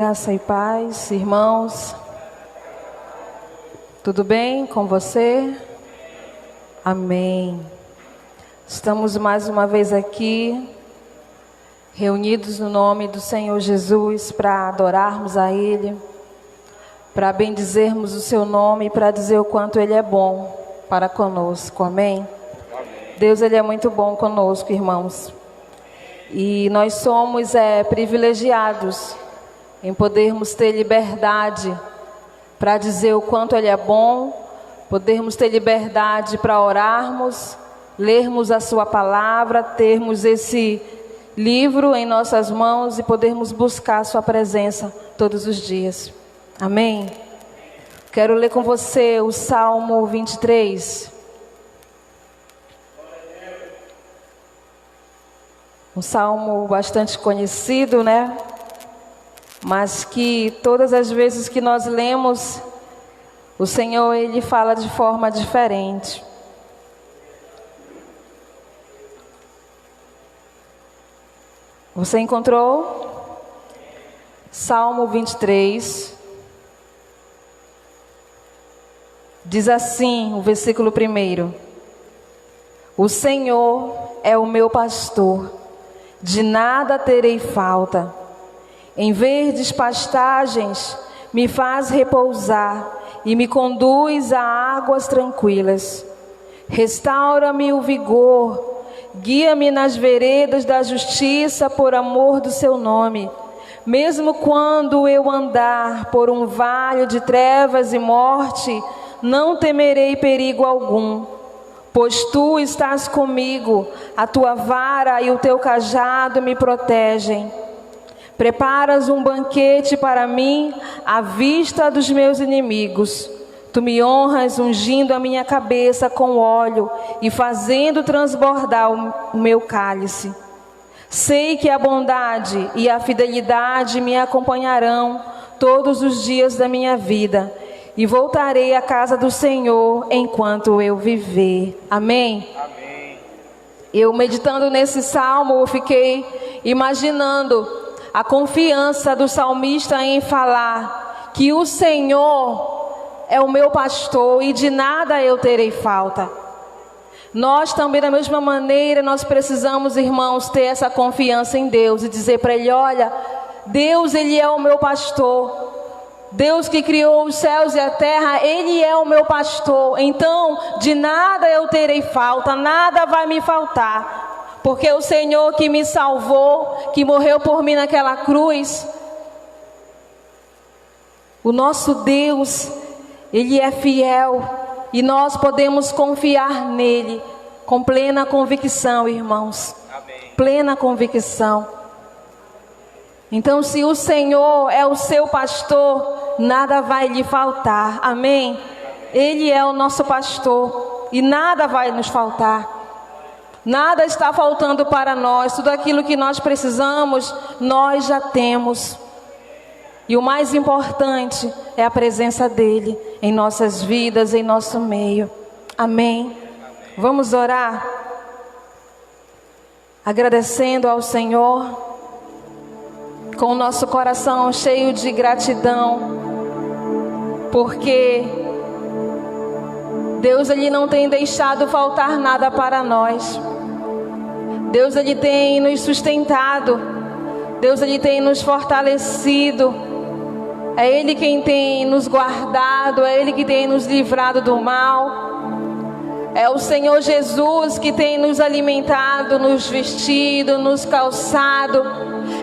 Graça e paz, irmãos. Tudo bem com você? Amém. Estamos mais uma vez aqui, reunidos no nome do Senhor Jesus, para adorarmos a Ele, para bendizermos o seu nome e para dizer o quanto Ele é bom para conosco. Amém? Deus, Ele é muito bom conosco, irmãos. E nós somos privilegiados em podermos ter liberdade para dizer o quanto Ele é bom, podermos ter liberdade para orarmos, lermos a Sua palavra, termos esse livro em nossas mãos e podermos buscar a Sua presença todos os dias. Amém? Quero ler com você o Salmo 23. Um salmo bastante conhecido, né? Mas que todas as vezes que nós lemos, o Senhor, Ele fala de forma diferente. Você encontrou? Salmo 23. Diz assim, o versículo 1: O Senhor é o meu pastor, de nada terei falta. Em verdes pastagens me faz repousar e me conduz a águas tranquilas. Restaura-me o vigor, guia-me nas veredas da justiça por amor do seu nome. Mesmo quando eu andar por um vale de trevas e morte, não temerei perigo algum, pois tu estás comigo, a tua vara e o teu cajado me protegem. Preparas um banquete para mim à vista dos meus inimigos. Tu me honras ungindo a minha cabeça com óleo e fazendo transbordar o meu cálice. Sei que a bondade e a fidelidade me acompanharão todos os dias da minha vida e voltarei à casa do Senhor enquanto eu viver. Amém? Amém. Eu meditando nesse salmo, eu fiquei imaginando a confiança do salmista em falar que o Senhor é o meu pastor e de nada eu terei falta. Nós também, da mesma maneira, nós precisamos, irmãos, ter essa confiança em Deus e dizer para Ele: olha, Deus, Ele é o meu pastor. Deus que criou os céus e a terra, Ele é o meu pastor. Então, de nada eu terei falta, nada vai me faltar. Porque o Senhor que me salvou, que morreu por mim naquela cruz, o nosso Deus, Ele é fiel e nós podemos confiar nele com plena convicção, irmãos. Amém. Plena convicção. Então, se o Senhor é o seu pastor, nada vai lhe faltar. Amém? Ele é o nosso pastor e nada vai nos faltar. Nada está faltando para nós. Tudo aquilo que nós precisamos, nós já temos. E o mais importante é a presença dele em nossas vidas, em nosso meio. Amém? Vamos orar? Agradecendo ao Senhor, com o nosso coração cheio de gratidão, porque Deus, Ele não tem deixado faltar nada para nós. Deus, Ele tem nos sustentado. Deus, Ele tem nos fortalecido. É Ele quem tem nos guardado. É Ele que tem nos livrado do mal. É o Senhor Jesus que tem nos alimentado, nos vestido, nos calçado.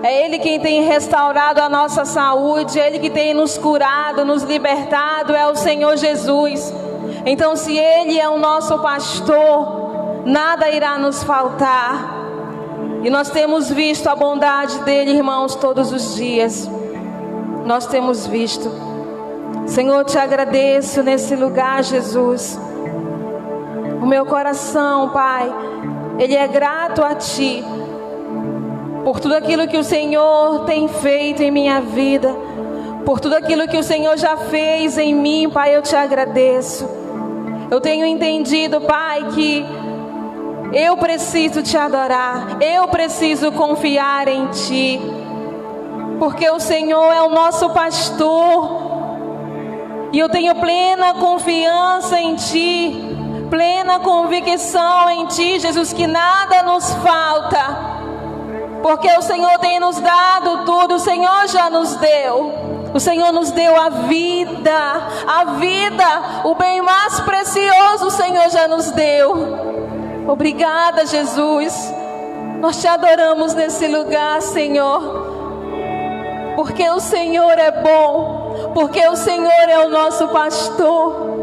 É Ele quem tem restaurado a nossa saúde. É Ele que tem nos curado, nos libertado. É o Senhor Jesus. Então, se Ele é o nosso pastor, nada irá nos faltar. E nós temos visto a bondade dele, irmãos, todos os dias. Nós temos visto. Senhor, te agradeço nesse lugar, Jesus. O meu coração, Pai, ele é grato a Ti por tudo aquilo que o Senhor tem feito em minha vida, por tudo aquilo que o Senhor já fez em mim, Pai, eu te agradeço. Eu tenho entendido, Pai, que eu preciso te adorar, eu preciso confiar em Ti. porque o Senhor é o nosso pastor. E eu tenho plena confiança em Ti, plena convicção em Ti, Jesus, que nada nos falta, porque o Senhor tem nos dado tudo. O Senhor já nos deu. O Senhor nos deu a vida, o bem mais precioso o Senhor já nos deu. Obrigada, Jesus. Nós Te adoramos nesse lugar, Senhor, porque o Senhor é bom, porque o Senhor é o nosso pastor,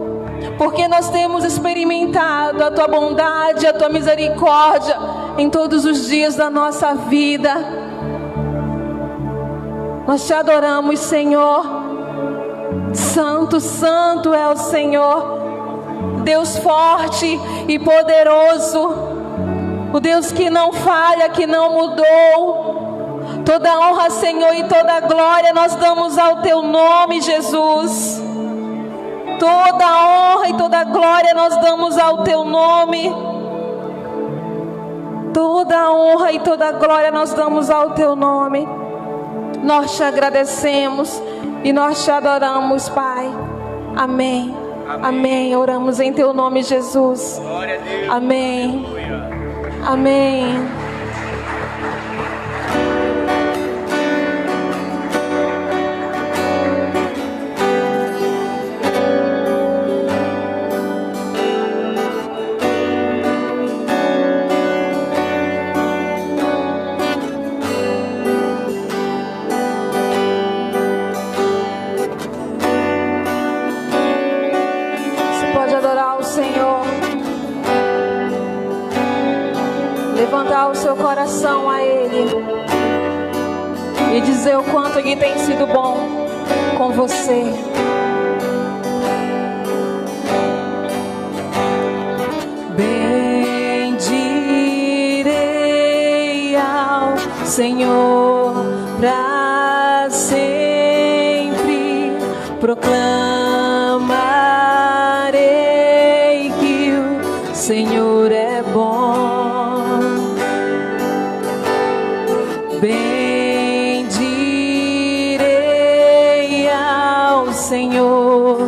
porque nós temos experimentado a Tua bondade, a Tua misericórdia em todos os dias da nossa vida. Nós Te adoramos, Senhor. Santo, santo é o Senhor, Deus forte e poderoso, o Deus que não falha, que não mudou. Toda honra, Senhor, e toda glória nós damos ao Teu nome, Jesus. Toda honra e toda glória nós damos ao Teu nome. Toda honra e toda glória nós damos ao Teu nome. Nós Te agradecemos e nós Te adoramos, Pai. Amém. Amém. Amém. Oramos em Teu nome, Jesus. Glória a Deus. Amém. Amém. Levantar o seu coração a Ele e dizer o quanto Ele tem sido bom com você. Bendirei ao Senhor para sempre, proclamarei que o Senhor é bom. Bendirei ao Senhor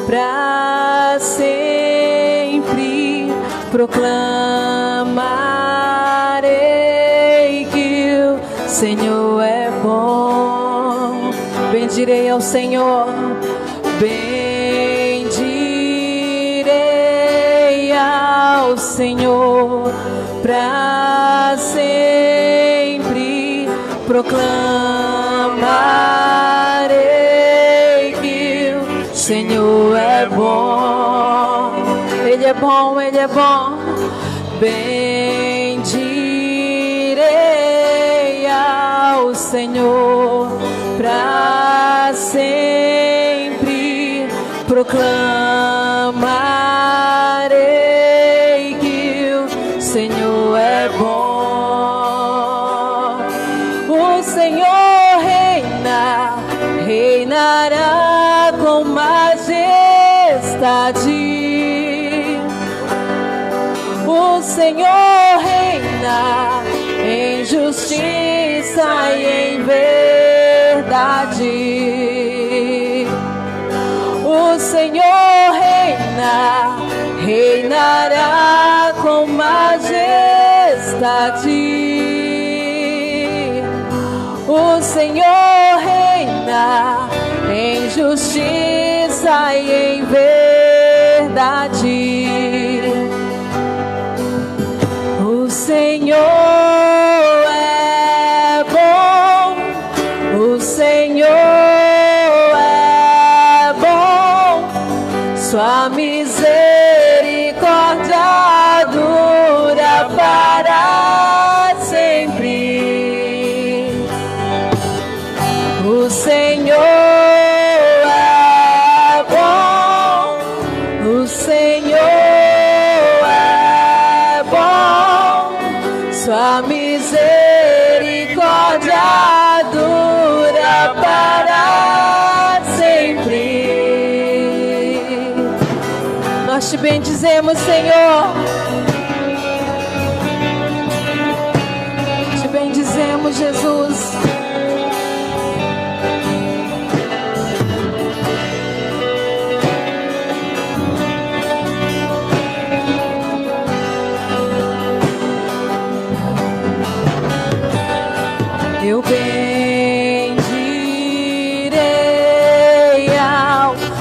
para sempre, proclamarei que o Senhor é bom. Bendirei ao Senhor, bendirei ao Senhor para sempre, proclamarei que o Senhor é bom. Ele é bom, Ele é bom. Bendirei ao Senhor para sempre, proclamarei que o Senhor é bom. O Senhor reina, reinará com majestade. O Senhor reina em justiça e em verdade. O Senhor reina, reinará com majestade. O Senhor reina em justiça e em verdade. O Senhor é bom, o Senhor é bom, sua misericórdia dura para sempre. O Senhor é bom, o Senhor é bom, sua misericórdia dura para sempre. Nós Te bendizemos, Senhor. Te bendizemos, Jesus.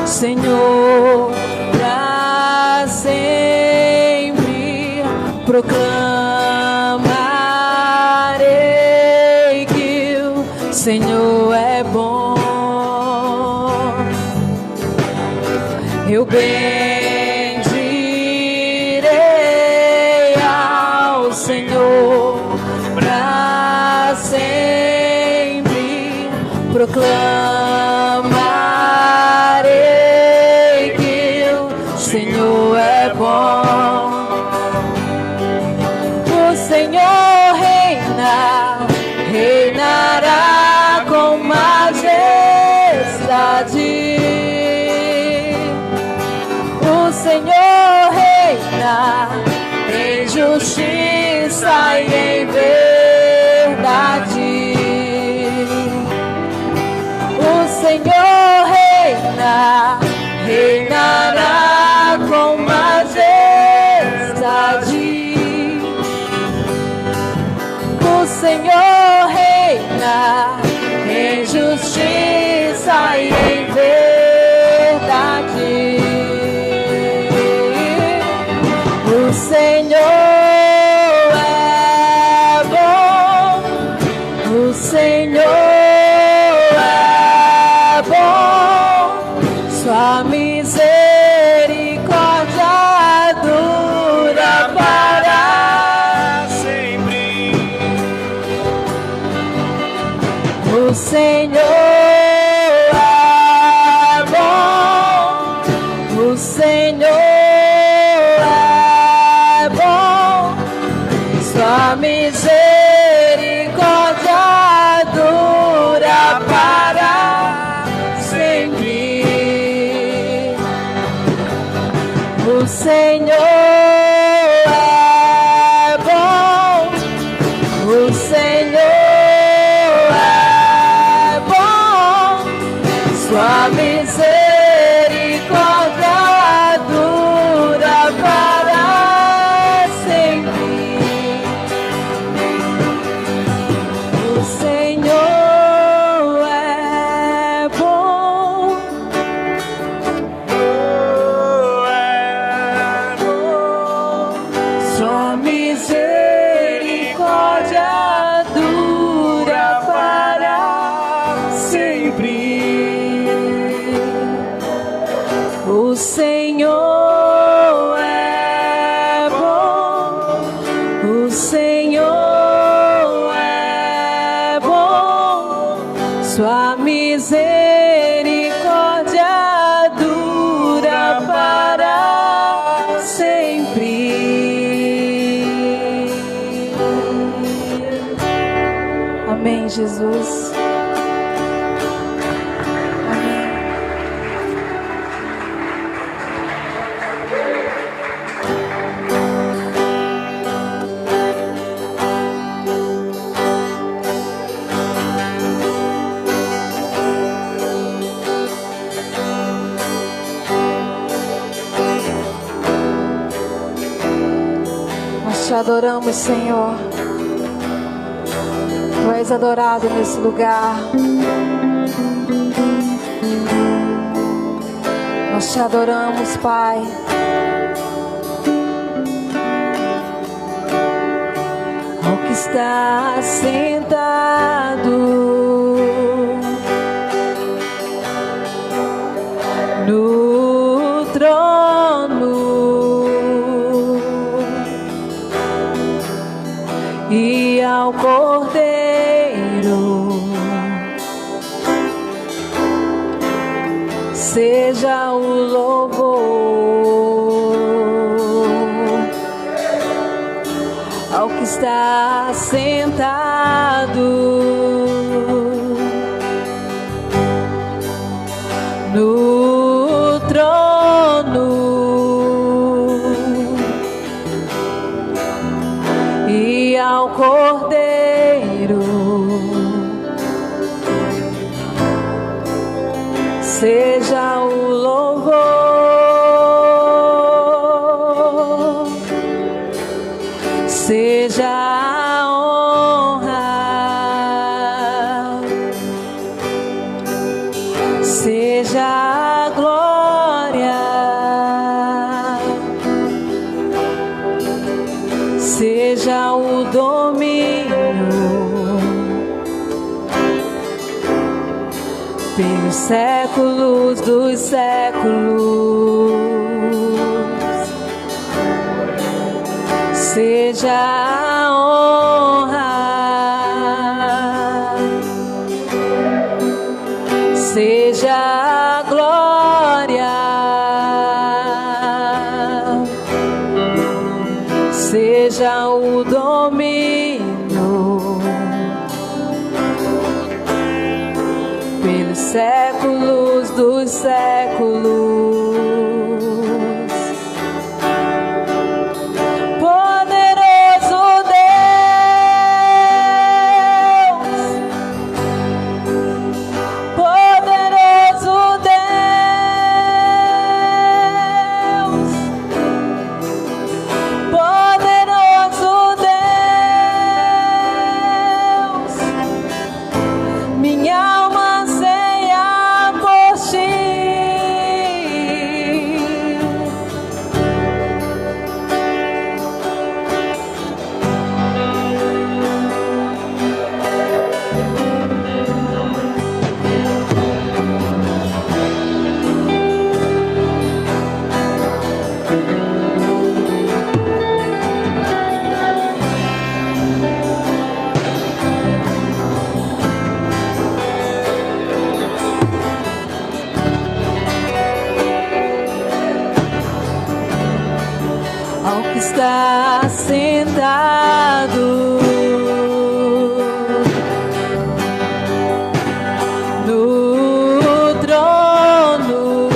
Senhor, pra sempre proclamarei que o Senhor é bom. Eu bendirei ao Senhor pra sempre proclamarei que o Senhor é bom. O Senhor reina, reinará com majestade. O Senhor reina em justiça e em verdade. O Senhor reina, reinará com majestade. O Senhor reina em justiça e em verdade. O Senhor é bom, o Senhor é bom, sua misericórdia dura para sempre. O Senhor é bom, o Senhor sua misericórdia dura para sempre. O Senhor é bom, o Senhor é bom, sua misericórdia dura para sempre. O Senhor é bom, sua misericórdia dura para sempre. O Senhor é bom, o Senhor é bom, sua misericórdia dura para sempre. Amém, Jesus. Amém. Nós te adoramos, Senhor. Tu és adorado nesse lugar. Nós te adoramos, Pai. Ao que está sentado no trono e ao Cordeiro seja o louvor. Ao que está sentado no trono e ao Cordeiro seja o louvor, seja a honra, seja a glória. pelos séculos dos séculos. Seja a honra, seja a glória, seja o domínio pelos séculos dos séculos. Está sentado no trono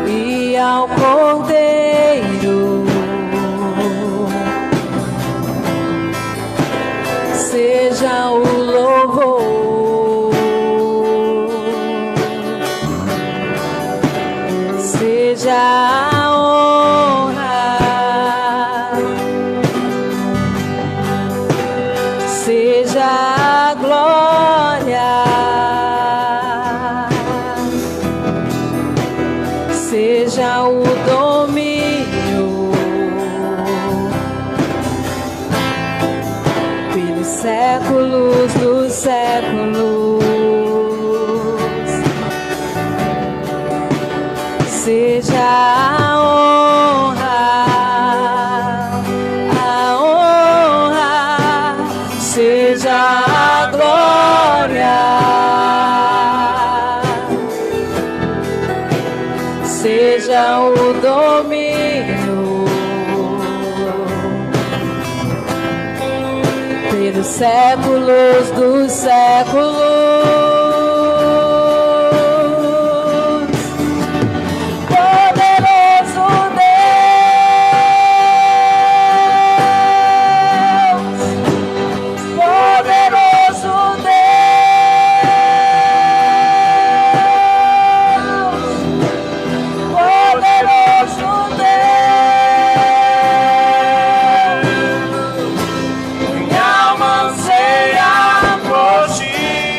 e ao Cordeiro seja o louvor. Seja a honra, seja a glória, seja o domínio pelos séculos dos séculos. Seja a honra, seja a glória, seja o domínio pelos séculos dos séculos. Minha alma anseia por ti.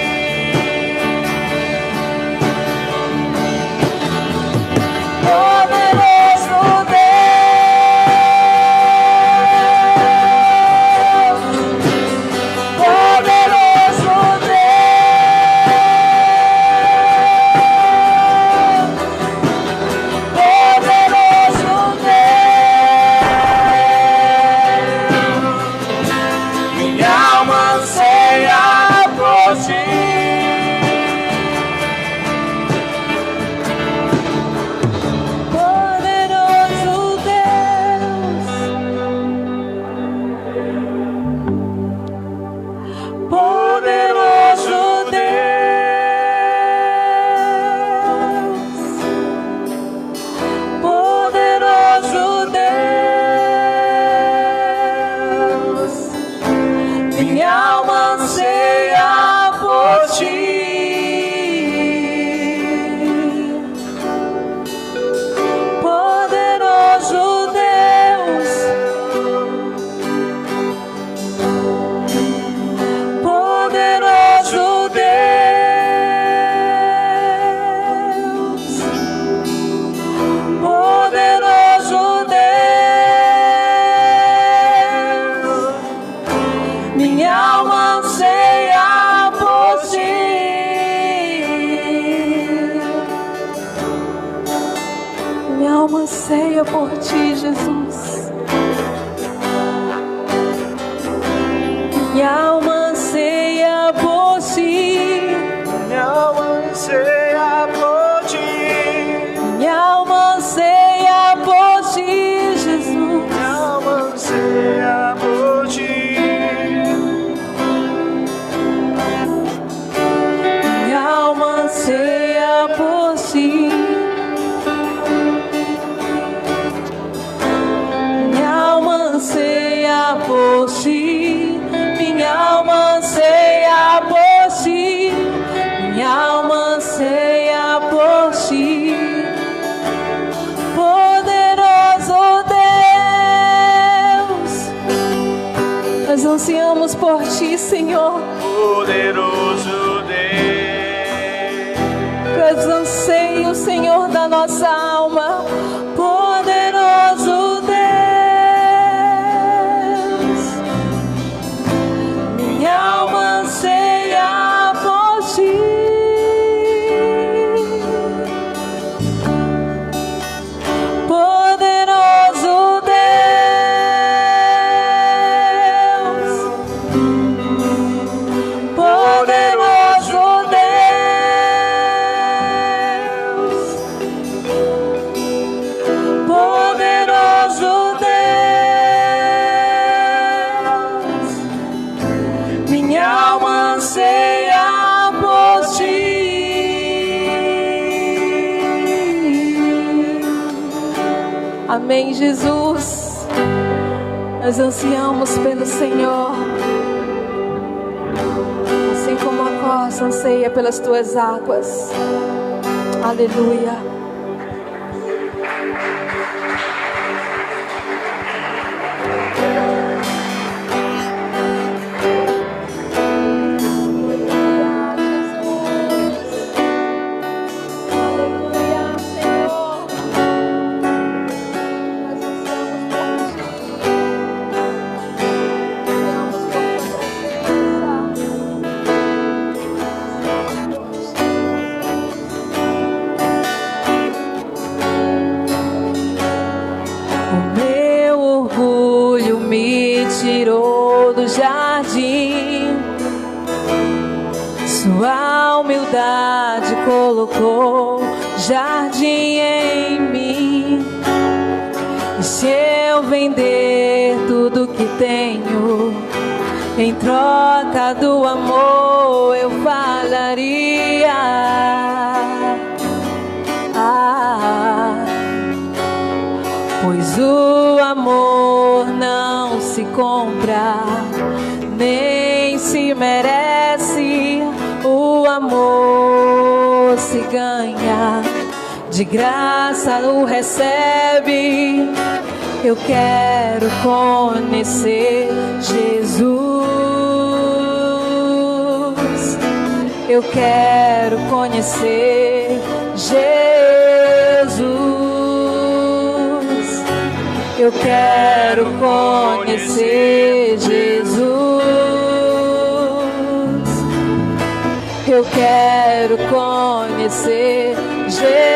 anseia por ti, Jesus. Minha alma anseia por ti. Minha alma anseia por ti. Minha alma anseia por ti, Jesus. Minha alma anseia por ti. Minha alma anseia por ti. Minha alma anseia por ti. Minha alma anseia por ti. Minha alma anseia por ti. Poderoso Deus, nós ansiamos por ti, Senhor. Poderoso Deus. Nós anseios, Senhor, da nossa alma. Poderoso Deus, minha alma anseia por ti. Poderoso Deus, poderoso Deus, poderoso Deus, minha alma anseia por ti. Amém, Jesus. Nós ansiamos pelo Senhor, assim como a corça anseia pelas tuas águas. Aleluia. Aleluia, Senhor. Nós ansiamos por ti. Ansiamos por tua presença. O meu orgulho me tirou do jardim. Sua humildade colocou jardim em mim. E se eu vender tudo que tenho, em troca do amor eu falaria. Pois o amor não se compra, nem se merece. O amor se ganha, de graça o recebe. Eu quero conhecer Jesus. Eu quero conhecer Jesus. Eu quero conhecer Jesus. Eu quero conhecer Jesus.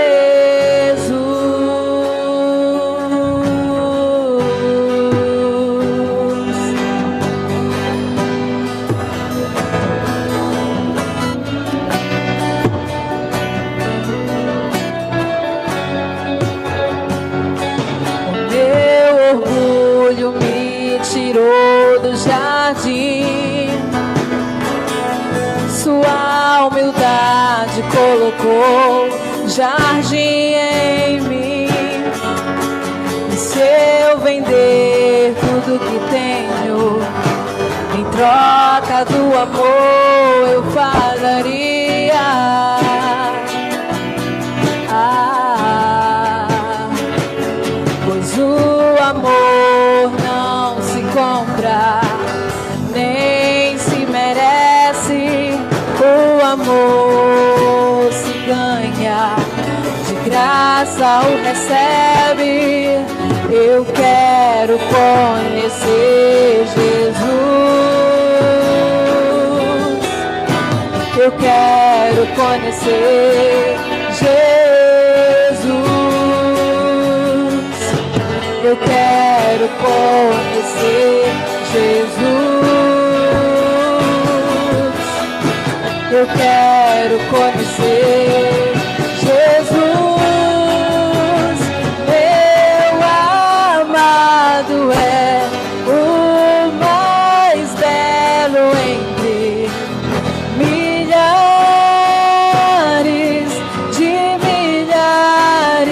Tirou do jardim, sua humildade colocou jardim em mim. E se eu vender tudo que tenho, em troca do amor eu falaria. Pois o amor não se compra, nem se merece. O amor se ganha, de graça o recebe. Eu quero conhecer Jesus. Eu quero conhecer Jesus. Eu quero conhecer Jesus. Eu quero conhecer Jesus. Meu amado é o mais belo entre milhares de milhares.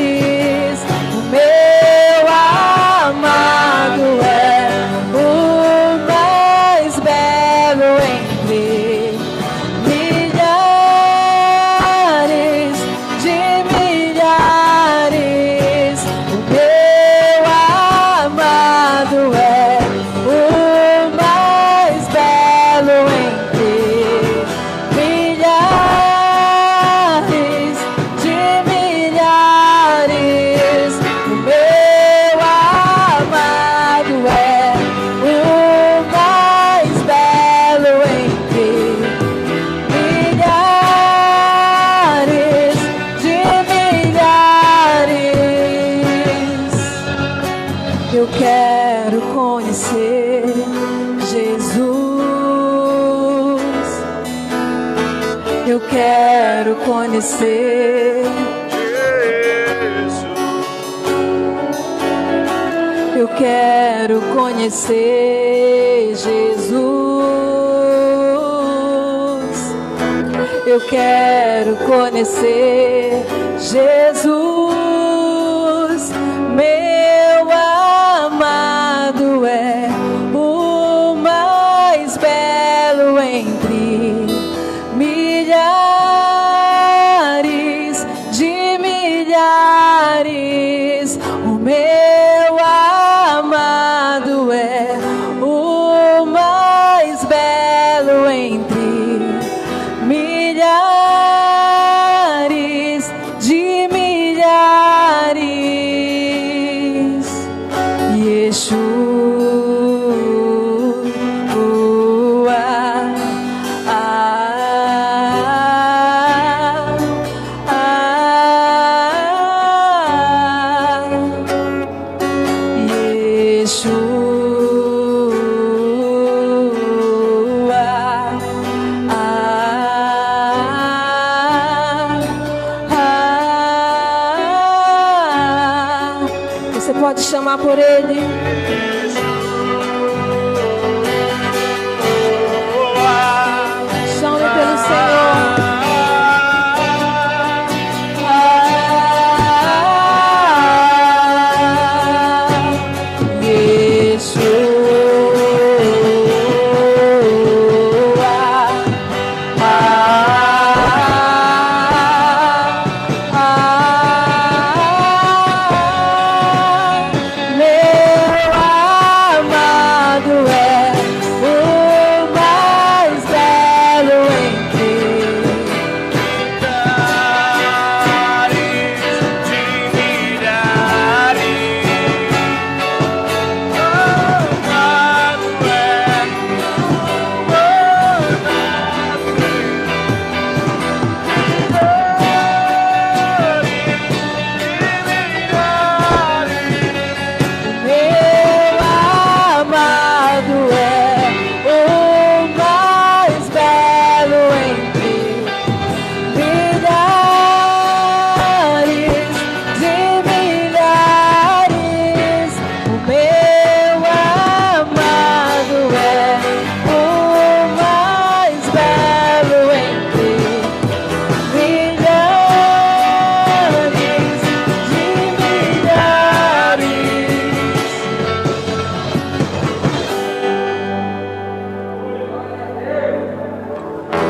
O meu amado é o mais belo entre milhares de milhares. O meu amado é o mais belo entre milhares de milhares. O meu amado é o mais belo entre milhares de milhares. Eu quero conhecer Jesus. Eu quero conhecer. Eu quero conhecer Jesus. Eu quero conhecer Jesus. Meu amado é o mais belo entre milhares de milhares. O meu amado é o mais belo entre milhares de milhares. Yeshua, Você pode chamar por ele. Chame pelo Senhor.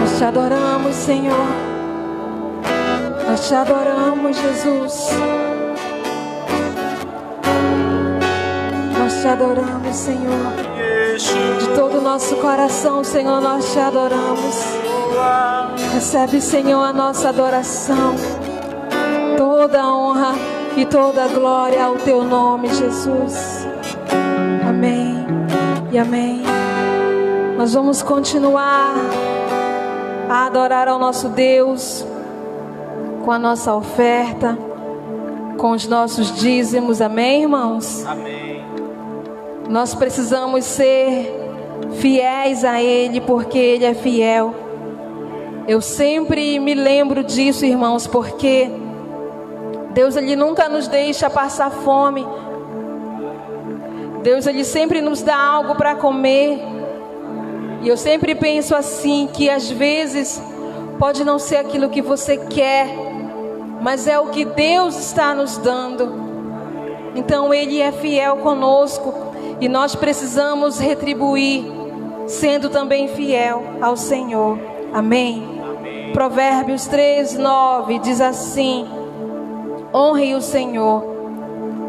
Nós te adoramos, Senhor. Nós te adoramos, Jesus. Nós te adoramos, Senhor. De todo o nosso coração, Senhor, nós te adoramos. Recebe, Senhor, a nossa adoração. Toda a honra e toda a glória ao teu nome, Jesus. Amém e amém. Nós vamos continuar a adorar ao nosso Deus com a nossa oferta. com os nossos dízimos, amém, irmãos? Amém. Nós precisamos ser fiéis a Ele, porque Ele é fiel. Eu sempre me lembro disso, irmãos, porque Deus, Ele nunca nos deixa passar fome. Deus, Ele sempre nos dá algo para comer. E eu sempre penso assim, que às vezes pode não ser aquilo que você quer, mas é o que Deus está nos dando. Então Ele é fiel conosco e nós precisamos retribuir, sendo também fiel ao Senhor. Amém? Amém. Provérbios 3:9 diz assim: honre o Senhor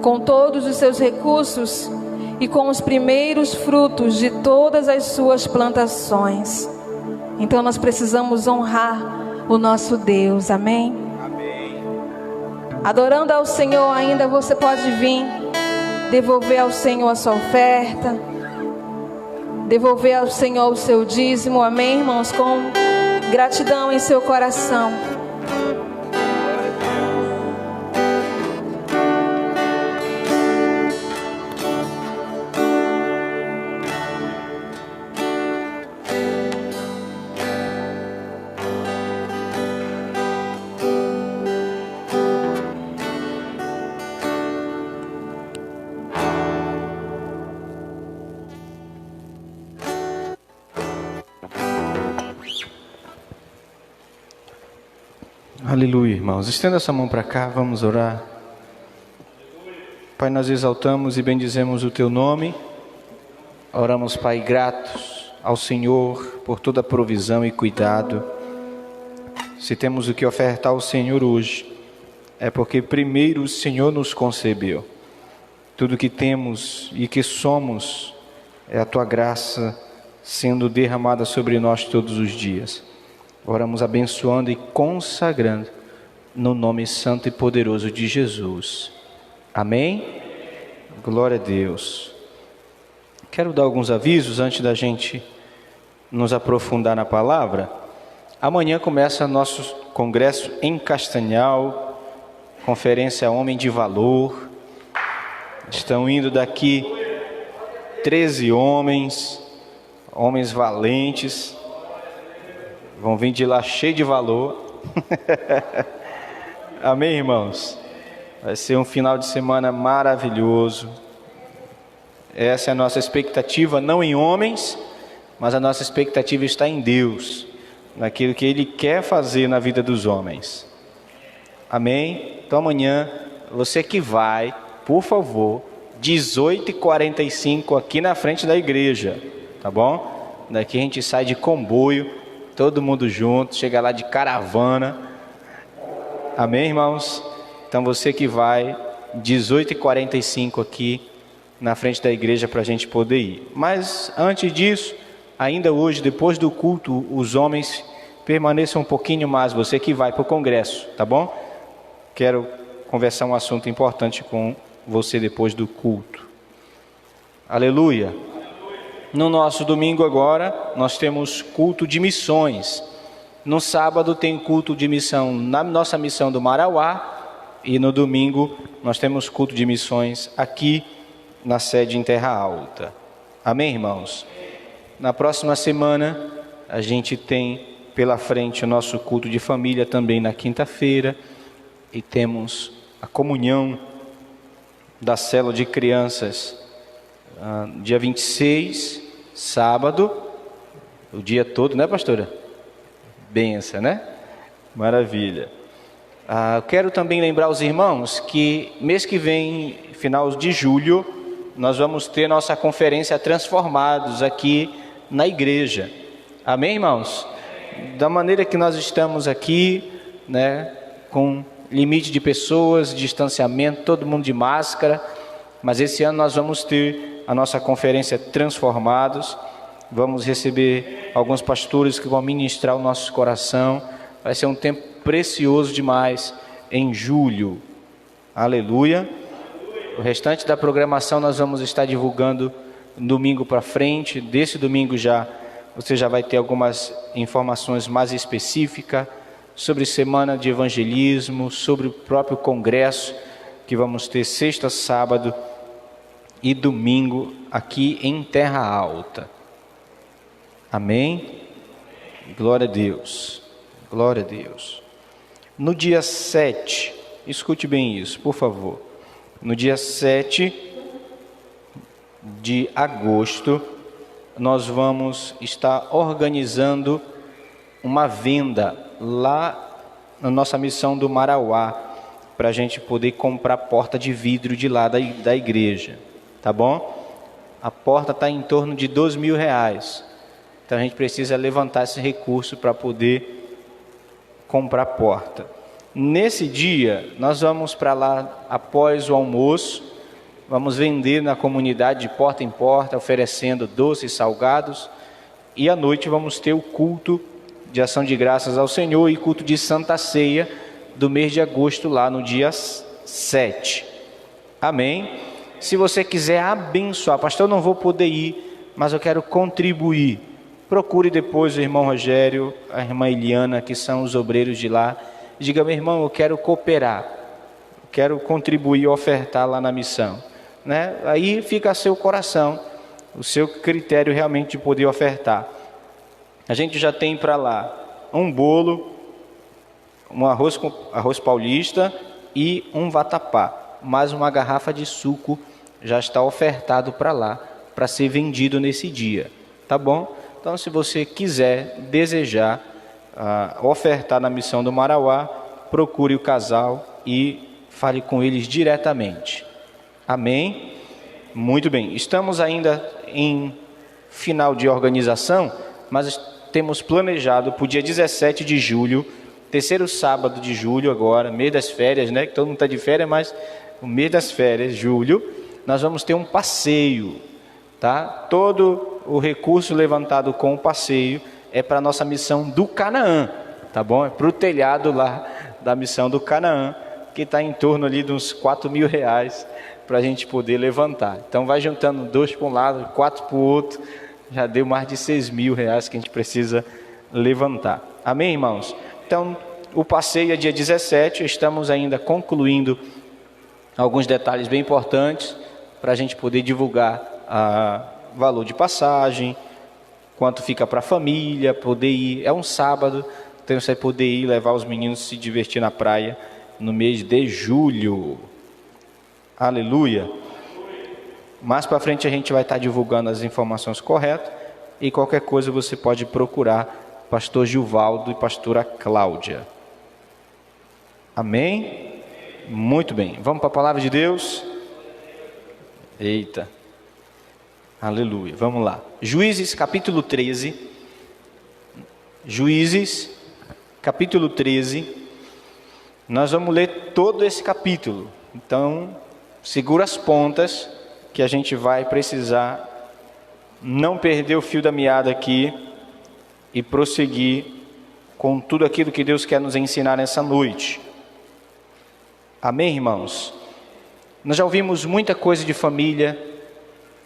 com todos os seus recursos e com os primeiros frutos de todas as suas plantações. Então nós precisamos honrar o nosso Deus, amém? Amém. Adorando ao Senhor ainda, você pode vir devolver ao Senhor a sua oferta, devolver ao Senhor o seu dízimo, amém, irmãos? Com gratidão em seu coração. Aleluia, irmãos. Estenda essa mão para cá, vamos orar. Pai, nós exaltamos e bendizemos o Teu nome. Oramos, Pai, gratos ao Senhor por toda a provisão e cuidado. Se temos o que ofertar ao Senhor hoje, é porque primeiro o Senhor nos concebeu. Tudo que temos e que somos é a Tua graça sendo derramada sobre nós todos os dias. Oramos abençoando e consagrando no nome santo e poderoso de Jesus. Amém? Glória a Deus. Quero dar alguns avisos antes da gente nos aprofundar na palavra. Amanhã começa nosso congresso em Castanhal, conferência Homem de Valor. Estão indo daqui 13 homens valentes. Vão vir de lá cheio de valor. Amém, irmãos? Vai ser um final de semana maravilhoso. Essa é a nossa expectativa, não em homens, mas a nossa expectativa está em Deus, naquilo que Ele quer fazer na vida dos homens. Amém? Então amanhã, você que vai, por favor, 18h45 aqui na frente da igreja, tá bom? Daqui a gente sai de comboio, todo mundo junto, chega lá de caravana. Amém, irmãos? Então você que vai, 18h45 aqui na frente da igreja para a gente poder ir. Mas antes disso, ainda hoje, depois do culto, os homens permaneçam um pouquinho mais, você que vai para o congresso, tá bom? Quero conversar um assunto importante com você depois do culto. Aleluia! No nosso domingo agora, nós temos culto de missões. No sábado tem culto de missão na nossa missão do Marauá. E no domingo nós temos culto de missões aqui na sede em Terra Alta. Amém, irmãos? Na próxima semana a gente tem pela frente o nosso culto de família também na quinta-feira. E temos a comunhão da célula de crianças dia 26, sábado, o dia todo, né, pastora? Benção, né? Maravilha. Eu quero também lembrar os irmãos que mês que vem, final de julho, nós vamos ter nossa conferência Transformados aqui na igreja. Amém, irmãos? Da maneira que nós estamos aqui, né, com limite de pessoas, distanciamento, todo mundo de máscara, mas esse ano nós vamos ter a nossa conferência Transformados. Vamos receber alguns pastores que vão ministrar o nosso coração. Vai ser um tempo precioso demais em julho. Aleluia. O restante da programação nós vamos estar divulgando domingo para frente. Desse domingo você já vai ter algumas informações mais específicas sobre semana de evangelismo, sobre o próprio congresso. que vamos ter sexta, sábado e domingo aqui em Terra Alta. Amém? Glória a Deus. Glória a Deus. No dia 7, escute bem isso, por favor. No dia 7 de agosto, nós vamos estar organizando uma venda lá na nossa missão do Marauá, para a gente poder comprar porta de vidro de lá da igreja, tá bom? A porta está em torno de R$2.000, então a gente precisa levantar esse recurso para poder comprar porta. Nesse dia, nós vamos para lá após o almoço, vamos vender na comunidade de porta em porta, oferecendo doces e salgados, e à noite vamos ter o culto de ação de graças ao Senhor e culto de Santa Ceia do mês de agosto, lá no dia 7. Amém? Se você quiser abençoar, pastor, eu não vou poder ir, mas eu quero contribuir. Procure depois o irmão Rogério, a irmã Eliana, que são os obreiros de lá. Diga, meu irmão, eu quero cooperar, quero contribuir, ofertar lá na missão, né? Aí fica a seu coração, o seu critério realmente de poder ofertar. A gente já tem para lá um bolo, um arroz paulista e um vatapá, mais uma garrafa de suco já está ofertado para lá, para ser vendido nesse dia, tá bom? Então, se você quiser, desejar ofertar na missão do Marauá, procure o casal e fale com eles diretamente. Amém? Muito bem. Estamos ainda em final de organização, mas temos planejado para o dia 17 de julho, terceiro sábado de julho agora, mês das férias, né? Que todo mundo está de férias, mas o mês das férias, julho, nós vamos ter um passeio, tá? Todo o recurso levantado com o passeio é para a nossa missão do Canaã, tá bom? É para o telhado lá da missão do Canaã, que está em torno ali de uns R$4.000 para a gente poder levantar. Então vai juntando 2 para um lado, 4 para o outro, já deu mais de R$6.000 que a gente precisa levantar. Amém, irmãos? Então o passeio é dia 17, estamos ainda concluindo alguns detalhes bem importantes para a gente poder divulgar valor de passagem, quanto fica para a família, poder ir, é um sábado, então você vai poder ir levar os meninos se divertir na praia no mês de julho. Aleluia. Mais para frente a gente vai estar divulgando as informações corretas e qualquer coisa você pode procurar pastor Gilvaldo e pastora Cláudia. Amém? Muito bem, vamos para a palavra de Deus. Eita. Aleluia, vamos lá. Juízes capítulo 13. Juízes capítulo 13. Nós vamos ler todo esse capítulo. Então, segura as pontas que a gente vai precisar não perder o fio da meada aqui e prosseguir com tudo aquilo que Deus quer nos ensinar nessa noite. Amém, irmãos? Nós já ouvimos muita coisa de família,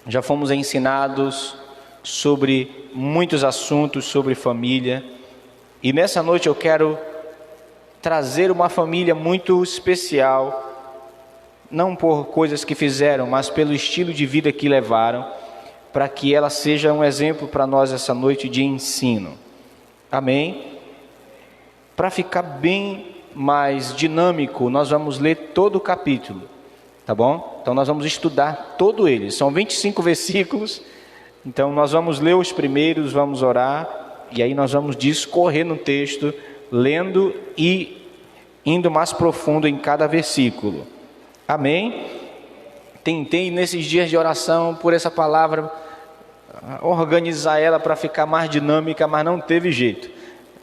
já fomos ensinados sobre muitos assuntos sobre família, e nessa noite eu quero trazer uma família muito especial, não por coisas que fizeram, mas pelo estilo de vida que levaram, para que ela seja um exemplo para nós essa noite de ensino. Amém? Para ficar bem mais dinâmico, nós vamos ler todo o capítulo, tá bom? Então nós vamos estudar todo ele, são 25 versículos, então nós vamos ler os primeiros, vamos orar, e aí nós vamos discorrer no texto, lendo e indo mais profundo em cada versículo. Amém? Tentei nesses dias de oração por essa palavra organizar ela para ficar mais dinâmica, mas não teve jeito.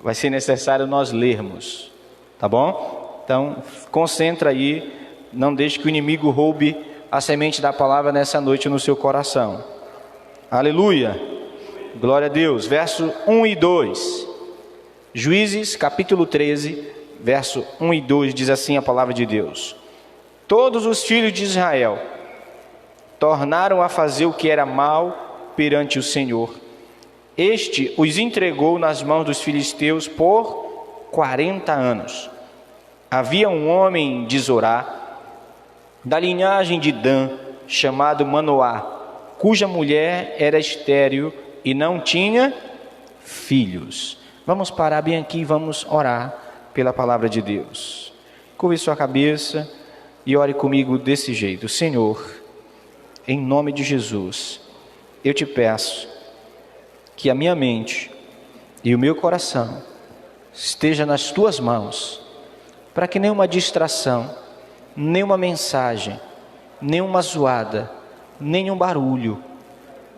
Vai ser necessário nós lermos, tá bom? Então concentra aí, não deixe que o inimigo roube a semente da palavra nessa noite no seu coração. Aleluia, glória a Deus. Verso 1 e 2, Juízes capítulo 13, verso 1 e 2, diz assim a palavra de Deus: todos os filhos de Israel tornaram a fazer o que era mal perante o Senhor. Este os entregou nas mãos dos filisteus por 40 anos. Havia um homem de Zorá, da linhagem de Dan, chamado Manoá, cuja mulher era estéril e não tinha filhos. Vamos parar bem aqui e vamos orar pela palavra de Deus. Curve sua cabeça e ore comigo desse jeito. Senhor, em nome de Jesus, eu te peço que a minha mente e o meu coração esteja nas tuas mãos, para que nenhuma distração, nenhuma mensagem, nenhuma zoada, nenhum barulho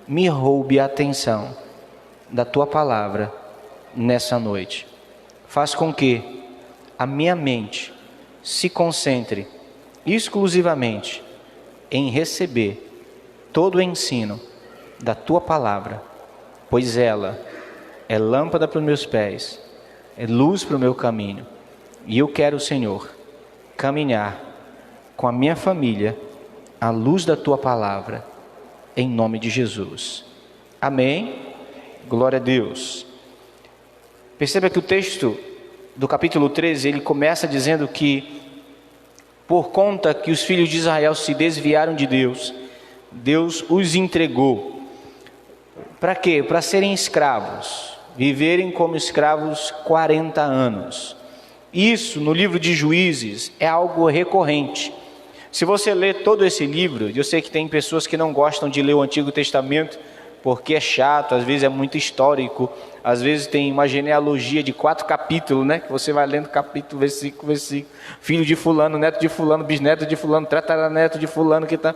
me roube a atenção da tua palavra nessa noite. Faz com que a minha mente se concentre exclusivamente em receber todo o ensino da tua palavra, pois ela é lâmpada para os meus pés, é luz para o meu caminho. E eu quero, Senhor, caminhar com a minha família à luz da tua palavra, em nome de Jesus. Amém. Glória a Deus. Perceba que o texto do capítulo 13, ele começa dizendo que, por conta que os filhos de Israel se desviaram de Deus, Deus os entregou. Para quê? Para serem escravos, viverem como escravos 40 anos. Isso, no livro de Juízes, é algo recorrente. Se você ler todo esse livro, eu sei que tem pessoas que não gostam de ler o Antigo Testamento, porque é chato, às vezes é muito histórico, às vezes tem uma genealogia de 4 capítulos, né? Que você vai lendo capítulo, versículo, filho de fulano, neto de fulano, bisneto de fulano, tataraneto de fulano, que tá...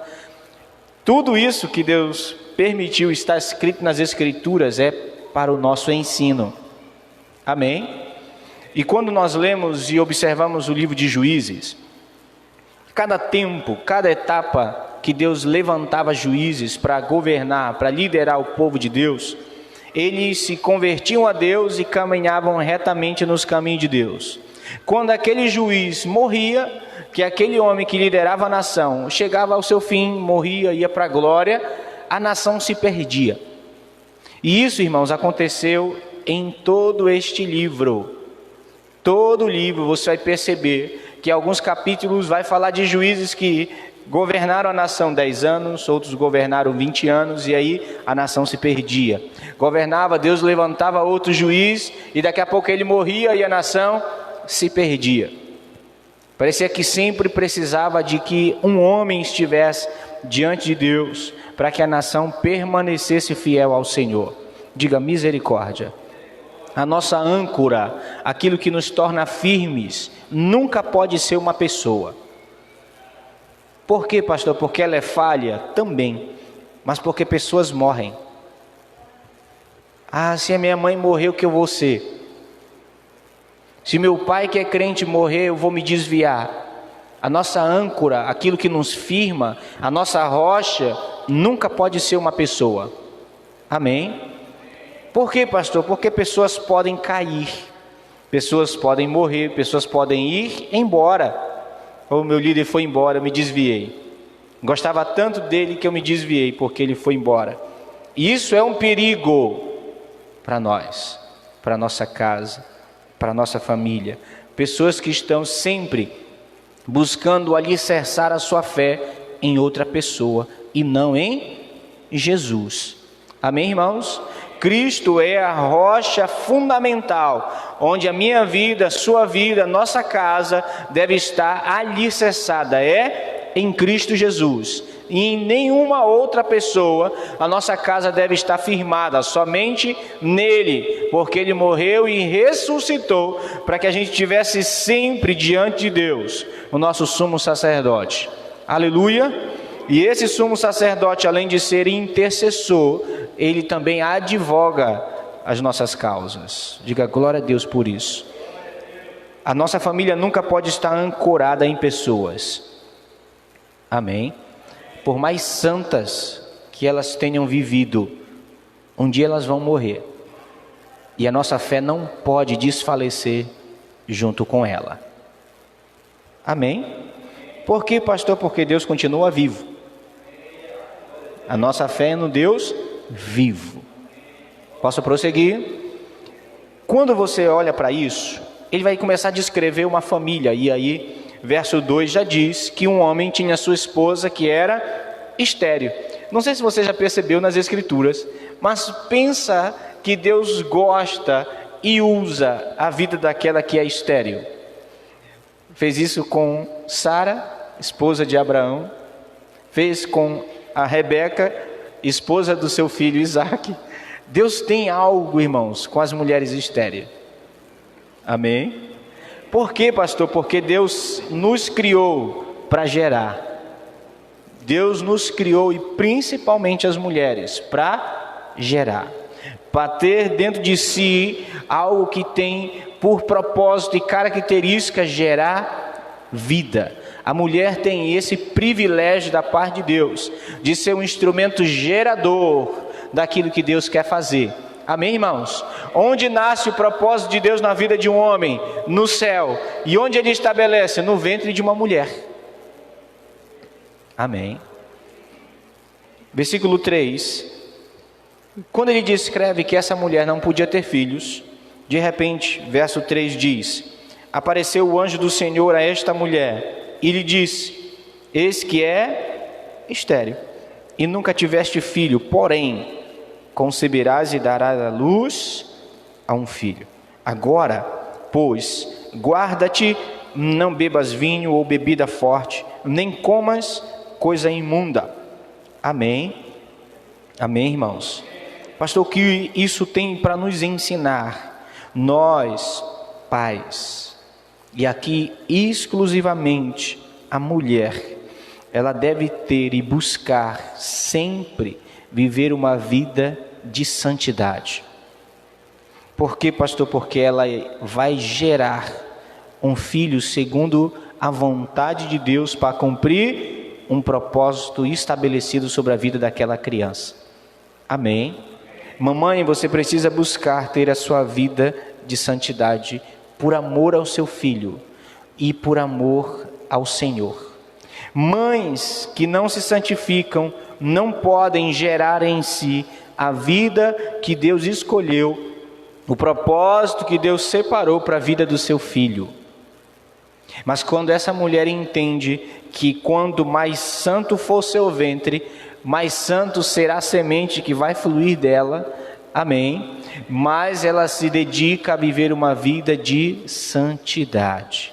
Tudo isso que Deus permitiu estar escrito nas Escrituras é para o nosso ensino. Amém? E quando nós lemos e observamos o livro de Juízes, cada tempo, cada etapa que Deus levantava juízes para governar, para liderar o povo de Deus, eles se convertiam a Deus e caminhavam retamente nos caminhos de Deus. Quando aquele juiz morria, que aquele homem que liderava a nação chegava ao seu fim, morria, ia para a glória, a nação se perdia. E isso, irmãos, aconteceu em todo este livro. Todo o livro você vai perceber que alguns capítulos vai falar de juízes que governaram a nação 10 anos, outros governaram 20 anos, e aí a nação se perdia. Governava, Deus levantava outro juiz, e daqui a pouco ele morria e a nação se perdia. Parecia que sempre precisava de que um homem estivesse diante de Deus, para que a nação permanecesse fiel ao Senhor. Diga misericórdia. A nossa âncora, aquilo que nos torna firmes, nunca pode ser uma pessoa. Por quê, pastor? Porque ela é falha? Também. Mas porque pessoas morrem. Ah, se a minha mãe morrer, o que eu vou ser? Se meu pai que é crente morrer, eu vou me desviar. A nossa âncora, aquilo que nos firma, a nossa rocha, nunca pode ser uma pessoa. Amém? Por quê, pastor? Porque pessoas podem cair, pessoas podem morrer, pessoas podem ir embora. O meu líder foi embora, eu me desviei. Gostava tanto dele que eu me desviei porque ele foi embora. E isso é um perigo para nós, para nossa casa, para nossa família. Pessoas que estão sempre buscando alicerçar a sua fé em outra pessoa e não em Jesus. Amém, irmãos? Cristo é a rocha fundamental, onde a minha vida, a sua vida, a nossa casa deve estar alicerçada, é em Cristo Jesus. E em nenhuma outra pessoa a nossa casa deve estar firmada, somente nele, porque ele morreu e ressuscitou, para que a gente estivesse sempre diante de Deus, o nosso sumo sacerdote. Aleluia! E esse sumo sacerdote, além de ser intercessor, ele também advoga as nossas causas. Diga glória a Deus por isso. A nossa família nunca pode estar ancorada em pessoas. Amém? Por mais santas que elas tenham vivido, um dia elas vão morrer. E a nossa fé não pode desfalecer junto com ela. Amém? Por quê, pastor? Porque Deus continua vivo. A nossa fé é no Deus vivo. Posso prosseguir? Quando você olha para isso, ele vai começar a descrever uma família. E aí verso 2 já diz que um homem tinha sua esposa que era estéril. Não sei se você já percebeu nas Escrituras, mas pensa que Deus gosta e usa a vida daquela que é estéril. Fez isso com Sara, esposa de Abraão. Fez com a Rebeca, esposa do seu filho Isaque. Deus tem algo, irmãos, com as mulheres estéreis. Amém? Por quê, pastor? Porque Deus nos criou para gerar. Deus nos criou, e principalmente as mulheres, para gerar. Para ter dentro de si algo que tem por propósito e característica gerar vida. A mulher tem esse privilégio da parte de Deus, de ser um instrumento gerador daquilo que Deus quer fazer. Amém, irmãos? Onde nasce o propósito de Deus na vida de um homem? No céu. E onde ele estabelece? No ventre de uma mulher. Amém. Versículo 3. Quando ele descreve que essa mulher não podia ter filhos, de repente, verso 3 diz: apareceu o anjo do Senhor a esta mulher e lhe disse: eis que é estéril, e nunca tiveste filho, porém conceberás e darás à luz a um filho. Agora, pois, guarda-te, não bebas vinho ou bebida forte, nem comas coisa imunda. Amém? Amém, irmãos? Pastor, o que isso tem para nos ensinar? Nós, pais, e aqui exclusivamente a mulher, ela deve ter e buscar sempre viver uma vida de santidade. Por quê, pastor? Porque ela vai gerar um filho segundo a vontade de Deus para cumprir um propósito estabelecido sobre a vida daquela criança. Amém? Mamãe, você precisa buscar ter a sua vida de santidade por amor ao seu filho e por amor ao Senhor. Mães que não se santificam não podem gerar em si a vida que Deus escolheu, o propósito que Deus separou para a vida do seu filho. Mas quando essa mulher entende que quanto mais santo for seu ventre, mais santo será a semente que vai fluir dela, amém, mais ela se dedica a viver uma vida de santidade.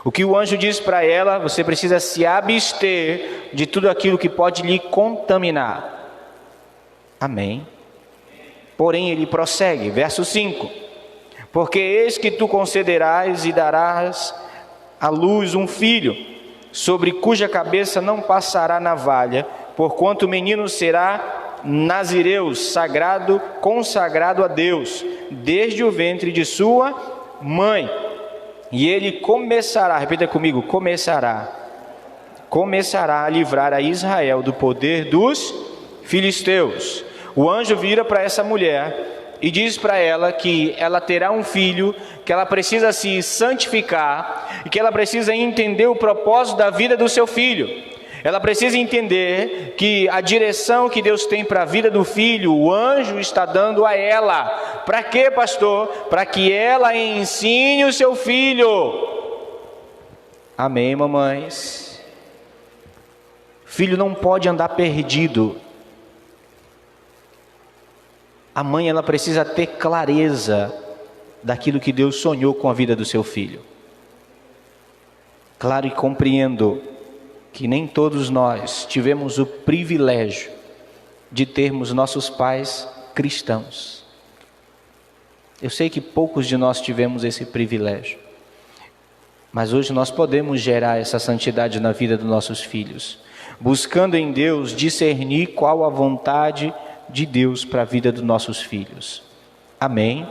O que o anjo diz para ela: você precisa se abster de tudo aquilo que pode lhe contaminar. Amém. Porém ele prossegue, verso 5: porque eis que tu concederás e darás à luz um filho, sobre cuja cabeça não passará navalha, porquanto o menino será nazireu, sagrado, consagrado a Deus, desde o ventre de sua mãe. E ele começará, repita comigo, começará a livrar a Israel do poder dos filisteus. O anjo vira para essa mulher e diz para ela que ela terá um filho, que ela precisa se santificar e que ela precisa entender o propósito da vida do seu filho. Ela precisa entender que a direção que Deus tem para a vida do filho, o anjo está dando a ela. Para quê, pastor? Para que ela ensine o seu filho. Amém, mamães? Filho não pode andar perdido. A mãe, ela precisa ter clareza daquilo que Deus sonhou com a vida do seu filho. Claro, e compreendo que nem todos nós tivemos o privilégio de termos nossos pais cristãos. Eu sei que poucos de nós tivemos esse privilégio, mas hoje nós podemos gerar essa santidade na vida dos nossos filhos, buscando em Deus discernir qual a vontade de Deus para a vida dos nossos filhos. Amém?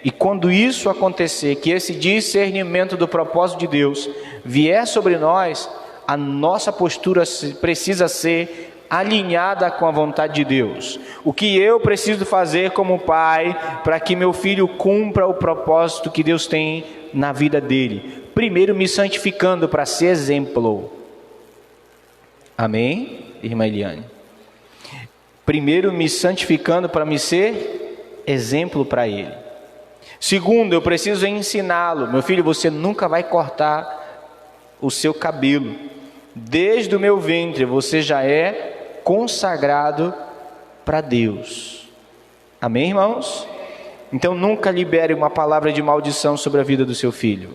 E quando isso acontecer, que esse discernimento do propósito de Deus vier sobre nós, a nossa postura precisa ser alinhada com a vontade de Deus. O que eu preciso fazer como pai para que meu filho cumpra o propósito que Deus tem na vida dele? Primeiro, me santificando para ser exemplo. Amém, irmã Eliane? Primeiro, me santificando para me ser exemplo para ele. Segundo, eu preciso ensiná-lo. Meu filho, você nunca vai cortar o seu cabelo. Desde o meu ventre você já é consagrado para Deus. Amém, irmãos? Então nunca libere uma palavra de maldição sobre a vida do seu filho.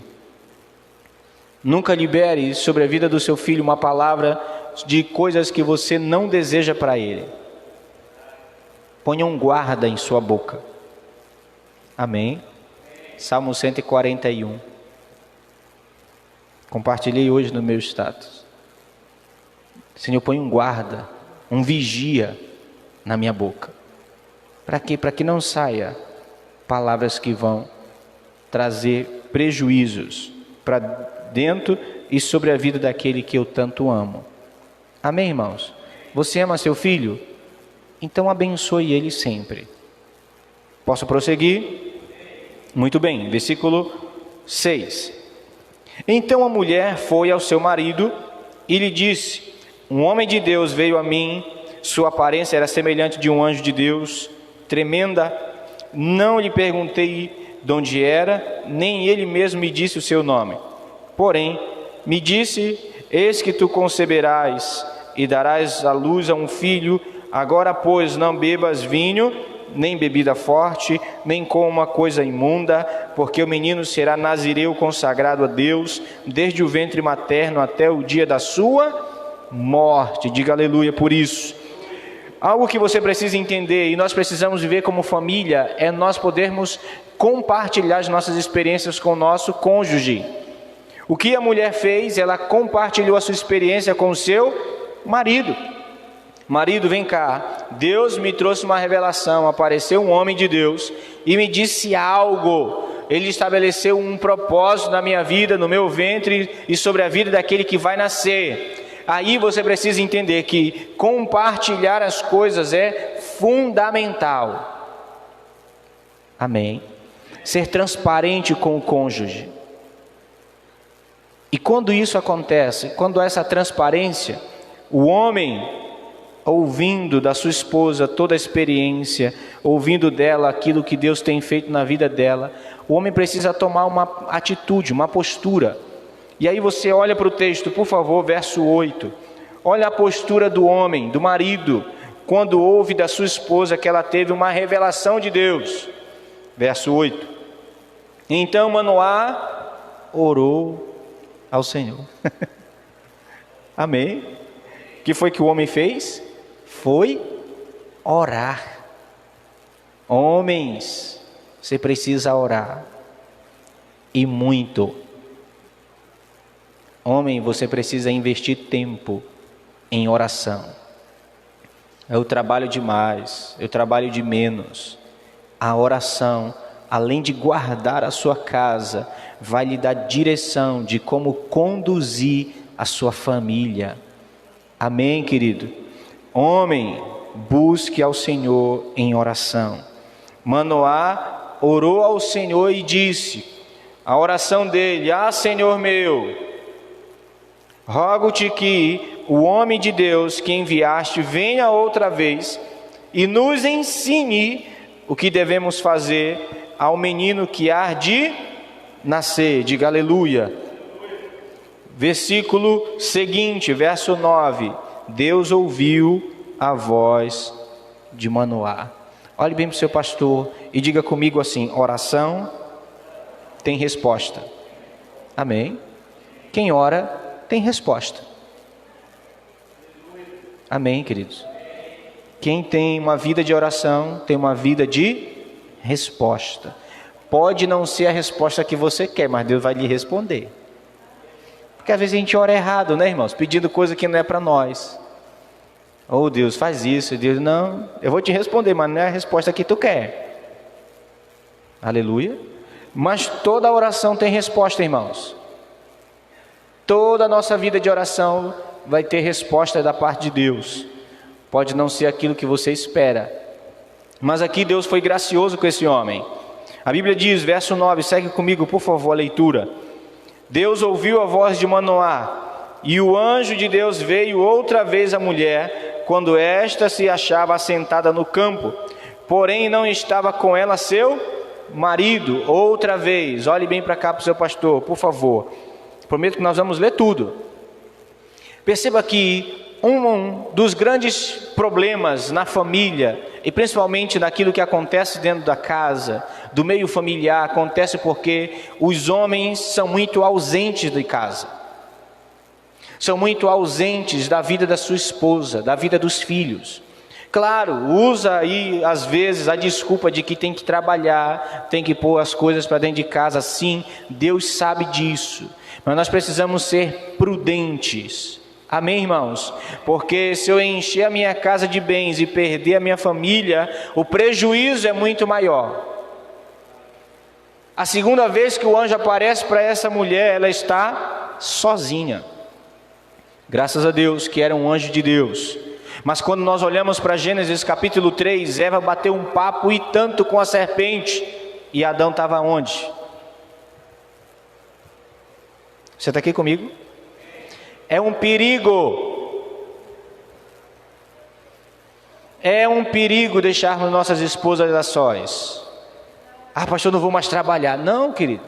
Nunca libere sobre a vida do seu filho uma palavra de coisas que você não deseja para ele. Ponha um guarda em sua boca. Amém? Salmo 141. Compartilhei hoje no meu status. Senhor, põe um guarda, um vigia na minha boca. Para quê? Para que não saia palavras que vão trazer prejuízos para dentro e sobre a vida daquele que eu tanto amo. Amém, irmãos? Você ama seu filho? Então abençoe ele sempre. Posso prosseguir? Muito bem, versículo 6. Então a mulher foi ao seu marido e lhe disse: um homem de Deus veio a mim, sua aparência era semelhante de um anjo de Deus, tremenda. Não lhe perguntei de onde era, nem ele mesmo me disse o seu nome. Porém, me disse: eis que tu conceberás e darás à luz a um filho. Agora, pois, não bebas vinho, nem bebida forte, nem coma coisa imunda, porque o menino será nazireu consagrado a Deus, desde o ventre materno até o dia da sua morte. Diga aleluia por isso. Algo que você precisa entender, e nós precisamos viver como família, é nós podermos compartilhar as nossas experiências com o nosso cônjuge. O que a mulher fez? Ela compartilhou a sua experiência com o seu marido. Marido, vem cá, Deus me trouxe uma revelação, apareceu um homem de Deus e me disse algo. Ele estabeleceu um propósito na minha vida, no meu ventre e sobre a vida daquele que vai nascer. Aí você precisa entender que compartilhar as coisas é fundamental. Amém? Ser transparente com o cônjuge. E quando isso acontece, quando há essa transparência, o homem, ouvindo da sua esposa toda a experiência, ouvindo dela aquilo que Deus tem feito na vida dela, o homem precisa tomar uma atitude, uma postura. E aí você olha para o texto, por favor, verso 8. Olha a postura do homem, do marido, quando ouve da sua esposa que ela teve uma revelação de Deus. Verso 8. Então Manoá orou ao Senhor. Amém? O que foi que o homem fez? Foi orar. Homens, você precisa orar. E muito. Homem, você precisa investir tempo em oração. Eu trabalho demais, eu trabalho de menos. A oração, além de guardar a sua casa, vai lhe dar direção de como conduzir a sua família. Amém, querido? Homem, busque ao Senhor em oração. Manoá orou ao Senhor e disse, a oração dele: ah, Senhor meu, rogo-te que o homem de Deus que enviaste venha outra vez e nos ensine o que devemos fazer ao menino que há de nascer. Diga aleluia. Versículo seguinte, verso 9. Deus ouviu a voz de Manoá. Olhe bem para o seu pastor e diga comigo assim: oração tem resposta. Amém? Quem ora tem resposta. Amém, queridos? Quem tem uma vida de oração tem uma vida de resposta. Pode não ser a resposta que você quer, mas Deus vai lhe responder. Porque às vezes a gente ora errado, né, irmãos? Pedindo coisa que não é para nós. Oh, Deus, faz isso. Deus, não, eu vou te responder, mas não é a resposta que tu quer. Aleluia. Mas toda oração tem resposta, irmãos. Toda a nossa vida de oração vai ter resposta da parte de Deus. Pode não ser aquilo que você espera, mas aqui Deus foi gracioso com esse homem. A Bíblia diz, verso 9, segue comigo por favor a leitura. Deus ouviu a voz de Manoá, e o anjo de Deus veio outra vez à mulher, quando esta se achava assentada no campo, porém não estava com ela seu marido. Outra vez, olhe bem para cá para o seu pastor, por favor. Prometo que nós vamos ler tudo. Perceba que um dos grandes problemas na família, e principalmente naquilo que acontece dentro da casa, do meio familiar, acontece porque os homens são muito ausentes de casa. São muito ausentes da vida da sua esposa, da vida dos filhos. Claro, usa aí às vezes a desculpa de que tem que trabalhar, tem que pôr as coisas para dentro de casa. Sim, Deus sabe disso, mas nós precisamos ser prudentes. Amém, irmãos? Porque se eu encher a minha casa de bens e perder a minha família, o prejuízo é muito maior. A segunda vez que o anjo aparece para essa mulher, ela está sozinha. Graças a Deus que era um anjo de Deus. Mas quando nós olhamos para Gênesis capítulo 3, Eva bateu um papo e tanto com a serpente, e Adão estava onde? Você está aqui comigo? É um perigo. É um perigo deixarmos nossas esposas a sós. Ah, pastor, não vou mais trabalhar. Não, querido.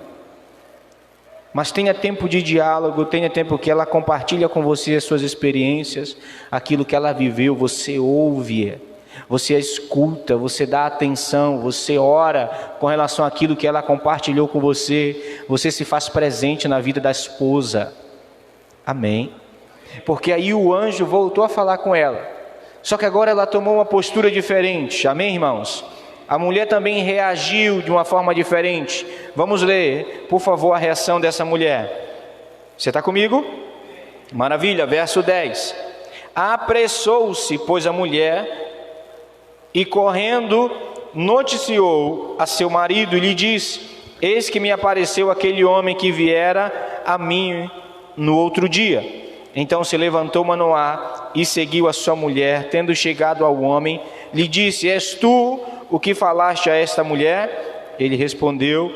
Mas tenha tempo de diálogo, tenha tempo que ela compartilha com você as suas experiências, aquilo que ela viveu, você ouve, você a escuta, você dá atenção, você ora com relação àquilo que ela compartilhou com você, você se faz presente na vida da esposa. Amém? Porque aí o anjo voltou a falar com ela, só que agora ela tomou uma postura diferente. Amém, irmãos? A mulher também reagiu de uma forma diferente. Vamos ler, por favor, a reação dessa mulher. Você está comigo? Maravilha, verso 10. Apressou-se, pois, a mulher, e correndo noticiou a seu marido e lhe disse: eis que me apareceu aquele homem que viera a mim no outro dia. Então se levantou Manoá e seguiu a sua mulher. Tendo chegado ao homem, lhe disse: és tu o que falaste a esta mulher? Ele respondeu: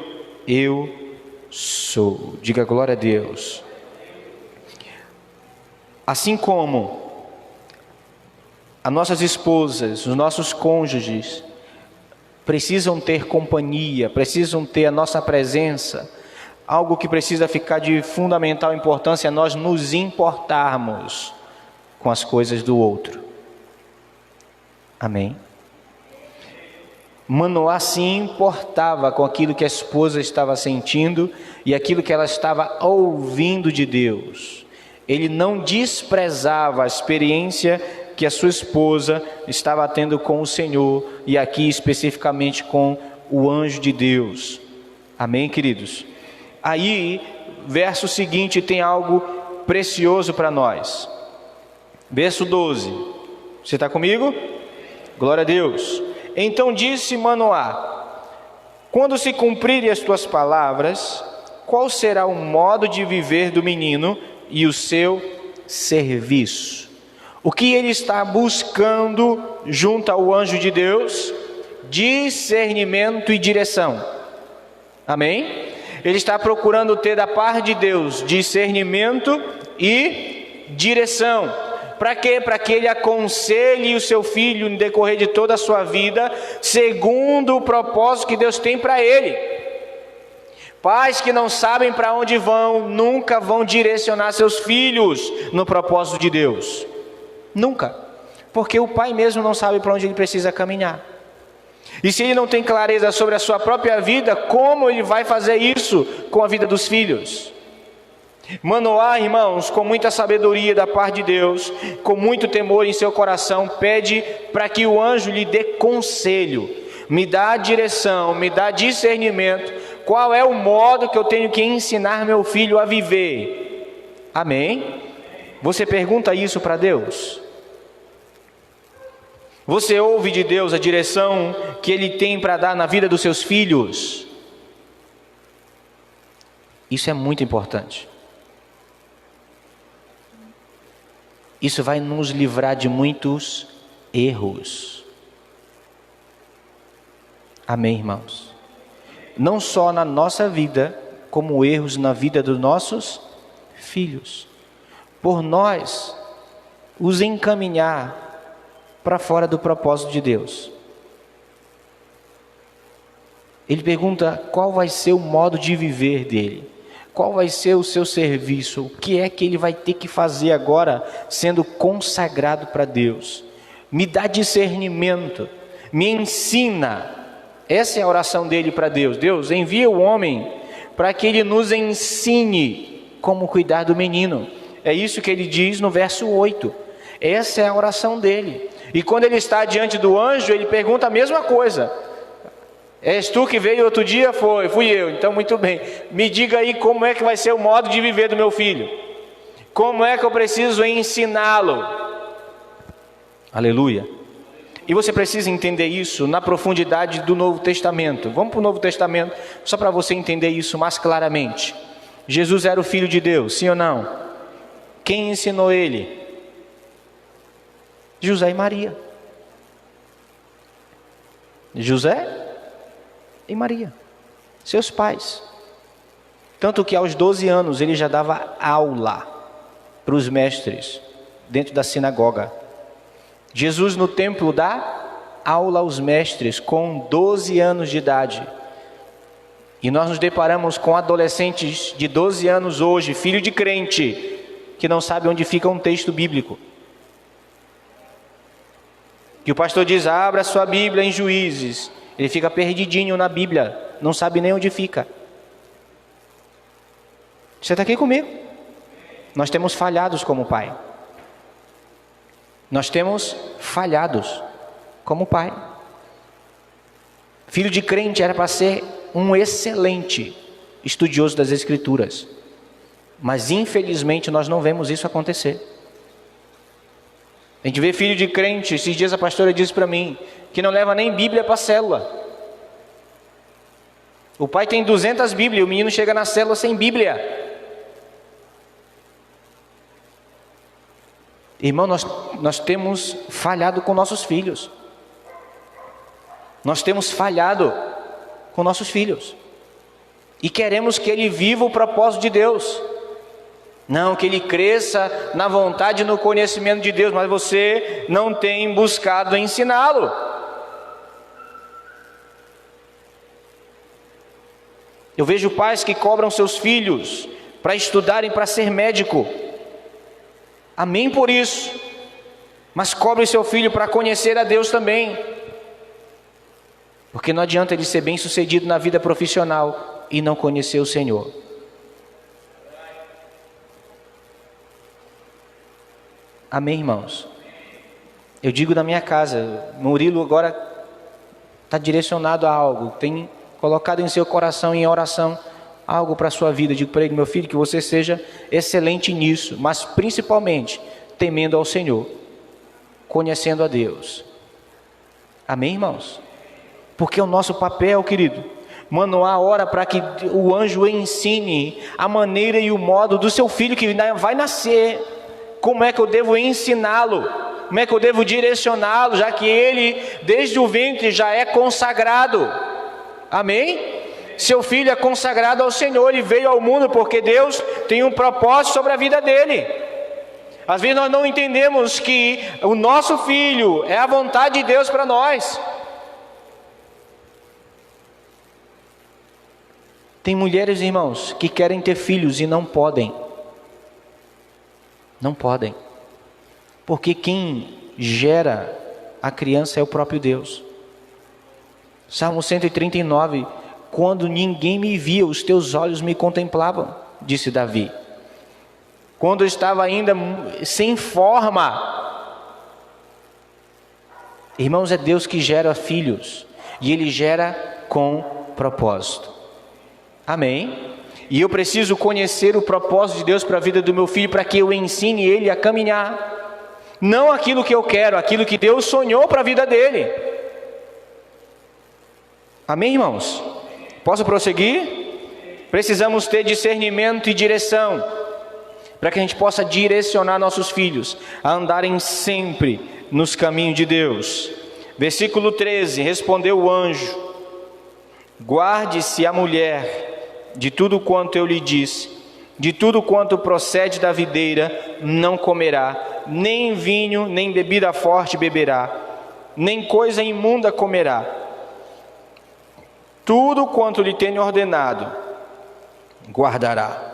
eu sou. Diga glória a Deus. Assim como as nossas esposas, os nossos cônjuges precisam ter companhia, precisam ter a nossa presença, algo que precisa ficar de fundamental importância é nós nos importarmos com as coisas do outro. Amém? Manoá se importava com aquilo que a esposa estava sentindo e aquilo que ela estava ouvindo de Deus. Ele não desprezava a experiência que a sua esposa estava tendo com o Senhor, e aqui especificamente com o anjo de Deus. Amém, queridos? Aí, verso seguinte tem algo precioso para nós. Verso 12. Você está comigo? Glória a Deus. Então disse Manoá: quando se cumprirem as tuas palavras, qual será o modo de viver do menino e o seu serviço? O que ele está buscando junto ao anjo de Deus? Discernimento e direção. Amém? Ele está procurando ter da parte de Deus discernimento e direção. Para quê? Para que ele aconselhe o seu filho no decorrer de toda a sua vida, segundo o propósito que Deus tem para ele. Pais que não sabem para onde vão, nunca vão direcionar seus filhos no propósito de Deus. Nunca. Porque o pai mesmo não sabe para onde ele precisa caminhar. E se ele não tem clareza sobre a sua própria vida, como ele vai fazer isso com a vida dos filhos? Manoá, irmãos, com muita sabedoria da parte de Deus, com muito temor em seu coração, pede para que o anjo lhe dê conselho, me dá direção, me dá discernimento, qual é o modo que eu tenho que ensinar meu filho a viver. Amém? Você pergunta isso para Deus? Você ouve de Deus a direção que Ele tem para dar na vida dos seus filhos? Isso é muito importante. Isso vai nos livrar de muitos erros. Amém, irmãos? Não só na nossa vida, como erros na vida dos nossos filhos. Por nós os encaminhar para fora do propósito de Deus. Ele pergunta qual vai ser o modo de viver dele. Qual vai ser o seu serviço? O que é que ele vai ter que fazer agora, sendo consagrado para Deus? Me dá discernimento, me ensina. Essa é a oração dele para Deus. Deus, envia o homem para que ele nos ensine como cuidar do menino. É isso que ele diz no verso 8. Essa é a oração dele. E quando ele está diante do anjo, ele pergunta a mesma coisa. És tu que veio outro dia? Fui eu. Então, muito bem. Me diga aí como é que vai ser o modo de viver do meu filho. Como é que eu preciso ensiná-lo? Aleluia. E você precisa entender isso na profundidade do Novo Testamento. Vamos para o Novo Testamento, só para você entender isso mais claramente. Jesus era o Filho de Deus, sim ou não? Quem ensinou ele? José e Maria. José e Maria, seus pais. Tanto que aos 12 anos ele já dava aula para os mestres dentro da sinagoga. Jesus no templo dá aula aos mestres com 12 anos de idade. E nós nos deparamos com adolescentes de 12 anos hoje, filho de crente, que não sabe onde fica um texto bíblico. Que o pastor diz, abra sua Bíblia em Juízes. Ele fica perdidinho na Bíblia, não sabe nem onde fica. Você está aqui comigo? Nós temos falhados como pai. Nós temos falhados como pai. Filho de crente era para ser um excelente estudioso das Escrituras. Mas infelizmente nós não vemos isso acontecer. A gente vê filho de crente, esses dias a pastora disse para mim, que não leva nem Bíblia para a célula. O pai tem 200 Bíblias, o menino chega na célula sem Bíblia. Irmão, nós temos falhado com nossos filhos. Nós temos falhado com nossos filhos. E queremos que ele viva o propósito de Deus. Não, que ele cresça na vontade e no conhecimento de Deus, mas você não tem buscado ensiná-lo. Eu vejo pais que cobram seus filhos para estudarem para ser médico. Amém por isso. Mas cobre seu filho para conhecer a Deus também. Porque não adianta ele ser bem sucedido na vida profissional e não conhecer o Senhor. Amém, irmãos? Eu digo na minha casa, Murilo agora está direcionado a algo, tem colocado em seu coração em oração algo para a sua vida. Eu digo para ele, meu filho, que você seja excelente nisso, mas principalmente temendo ao Senhor, conhecendo a Deus. Amém, irmãos? Porque é o nosso papel, querido, mano, a hora para que o anjo ensine a maneira e o modo do seu filho que vai nascer. Como é que eu devo ensiná-lo? Como é que eu devo direcioná-lo, já que ele, desde o ventre, já é consagrado? Amém? Seu filho é consagrado ao Senhor, ele veio ao mundo porque Deus tem um propósito sobre a vida dele. Às vezes nós não entendemos que o nosso filho é a vontade de Deus para nós. Tem mulheres, irmãos, que querem ter filhos e não podem. Não podem. Porque quem gera a criança é o próprio Deus. Salmo 139, quando ninguém me via, os teus olhos me contemplavam, disse Davi. Quando eu estava ainda sem forma. Irmãos, é Deus que gera filhos. E Ele gera com propósito. Amém? E eu preciso conhecer o propósito de Deus para a vida do meu filho, para que eu ensine ele a caminhar. Não aquilo que eu quero, aquilo que Deus sonhou para a vida dele. Amém, irmãos? Posso prosseguir? Precisamos ter discernimento e direção, para que a gente possa direcionar nossos filhos a andarem sempre nos caminhos de Deus. Versículo 13, respondeu o anjo: guarde-se a mulher de tudo quanto eu lhe disse, de tudo quanto procede da videira não comerá, nem vinho, nem bebida forte beberá, nem coisa imunda comerá. Tudo quanto lhe tenho ordenado, guardará.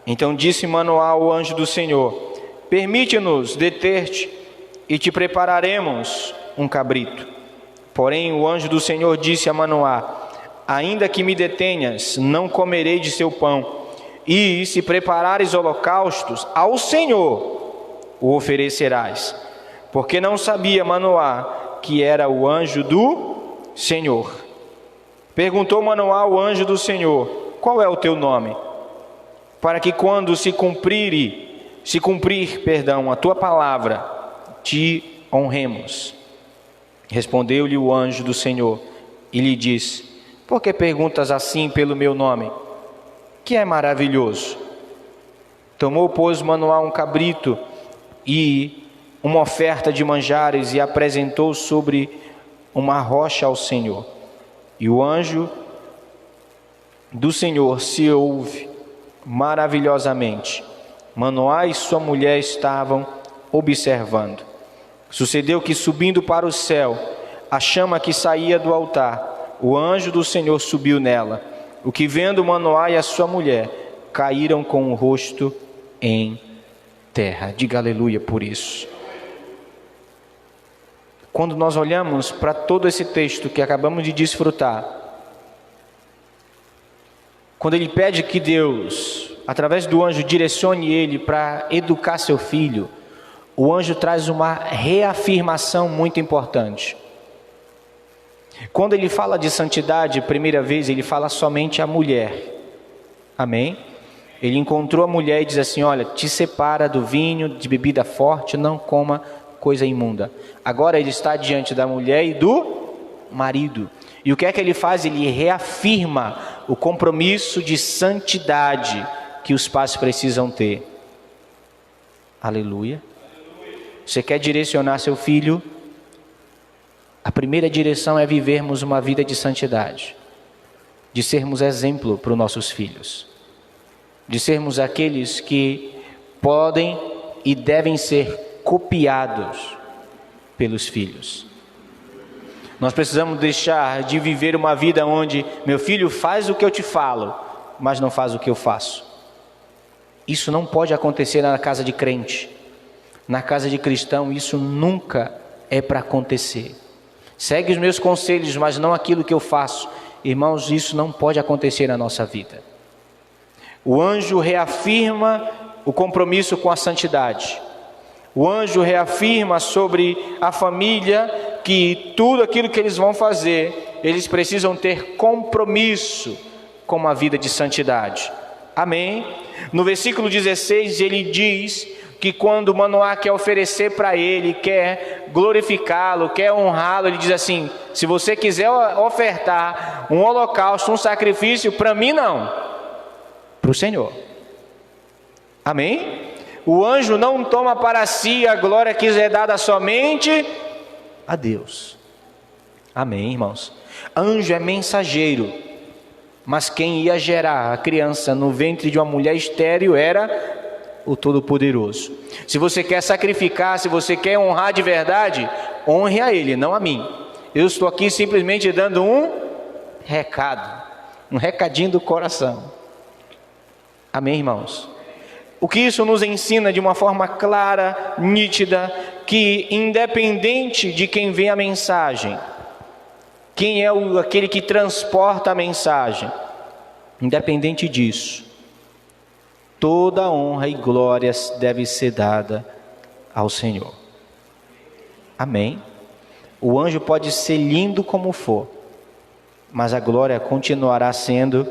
Então disse Manoá ao anjo do Senhor: permite-nos deter-te e te prepararemos um cabrito. Porém o anjo do Senhor disse a Manoá: ainda que me detenhas, não comerei de seu pão, e se preparares holocaustos, ao Senhor o oferecerás. Porque não sabia Manoá que era o anjo do Senhor. Perguntou Manoá ao anjo do Senhor: qual é o teu nome? Para que quando se cumprir a tua palavra, te honremos. Respondeu-lhe o anjo do Senhor e lhe disse: por que perguntas assim pelo meu nome, que é maravilhoso? Tomou, pois, Manoá um cabrito e uma oferta de manjares e apresentou sobre uma rocha ao Senhor. E o anjo do Senhor se ouve maravilhosamente. Manoá e sua mulher estavam observando. Sucedeu que, subindo para o céu, a chama que saía do altar, o anjo do Senhor subiu nela. O que, vendo Manoá e a sua mulher, caíram com o rosto em terra. Diga aleluia por isso. Quando nós olhamos para todo esse texto que acabamos de desfrutar, quando ele pede que Deus, através do anjo, direcione ele para educar seu filho, o anjo traz uma reafirmação muito importante. Quando ele fala de santidade, primeira vez, ele fala somente a mulher. Amém? Ele encontrou a mulher e diz assim: olha, te separa do vinho, de bebida forte, não coma coisa imunda. Agora ele está diante da mulher e do marido. E o que é que ele faz? Ele reafirma o compromisso de santidade que os pais precisam ter. Aleluia. Você quer direcionar seu filho? A primeira direção é vivermos uma vida de santidade, de sermos exemplo para os nossos filhos, de sermos aqueles que podem e devem ser copiados pelos filhos. Nós precisamos deixar de viver uma vida onde meu filho faz o que eu te falo, mas não faz o que eu faço. Isso não pode acontecer na casa de crente. Na casa de cristão, isso nunca é para acontecer. Segue os meus conselhos, mas não aquilo que eu faço. Irmãos, isso não pode acontecer na nossa vida. O anjo reafirma o compromisso com a santidade. O anjo reafirma sobre a família que tudo aquilo que eles vão fazer, eles precisam ter compromisso com uma vida de santidade. Amém? No versículo 16 ele diz que quando Manoá quer oferecer para ele, quer glorificá-lo, quer honrá-lo, ele diz assim: se você quiser ofertar um holocausto, um sacrifício, para mim não, para o Senhor. Amém? O anjo não toma para si a glória que é dada somente a Deus. Amém, irmãos? Anjo é mensageiro, mas quem ia gerar a criança no ventre de uma mulher estéril era o Todo-Poderoso. Se você quer sacrificar, se você quer honrar de verdade, honre a Ele, não a mim. Eu estou aqui simplesmente dando um recado, um recadinho do coração. Amém, irmãos? O que isso nos ensina de uma forma clara, nítida, que independente de quem vê a mensagem, quem é aquele que transporta a mensagem, independente disso, toda honra e glória deve ser dada ao Senhor. Amém? O anjo pode ser lindo como for, mas a glória continuará sendo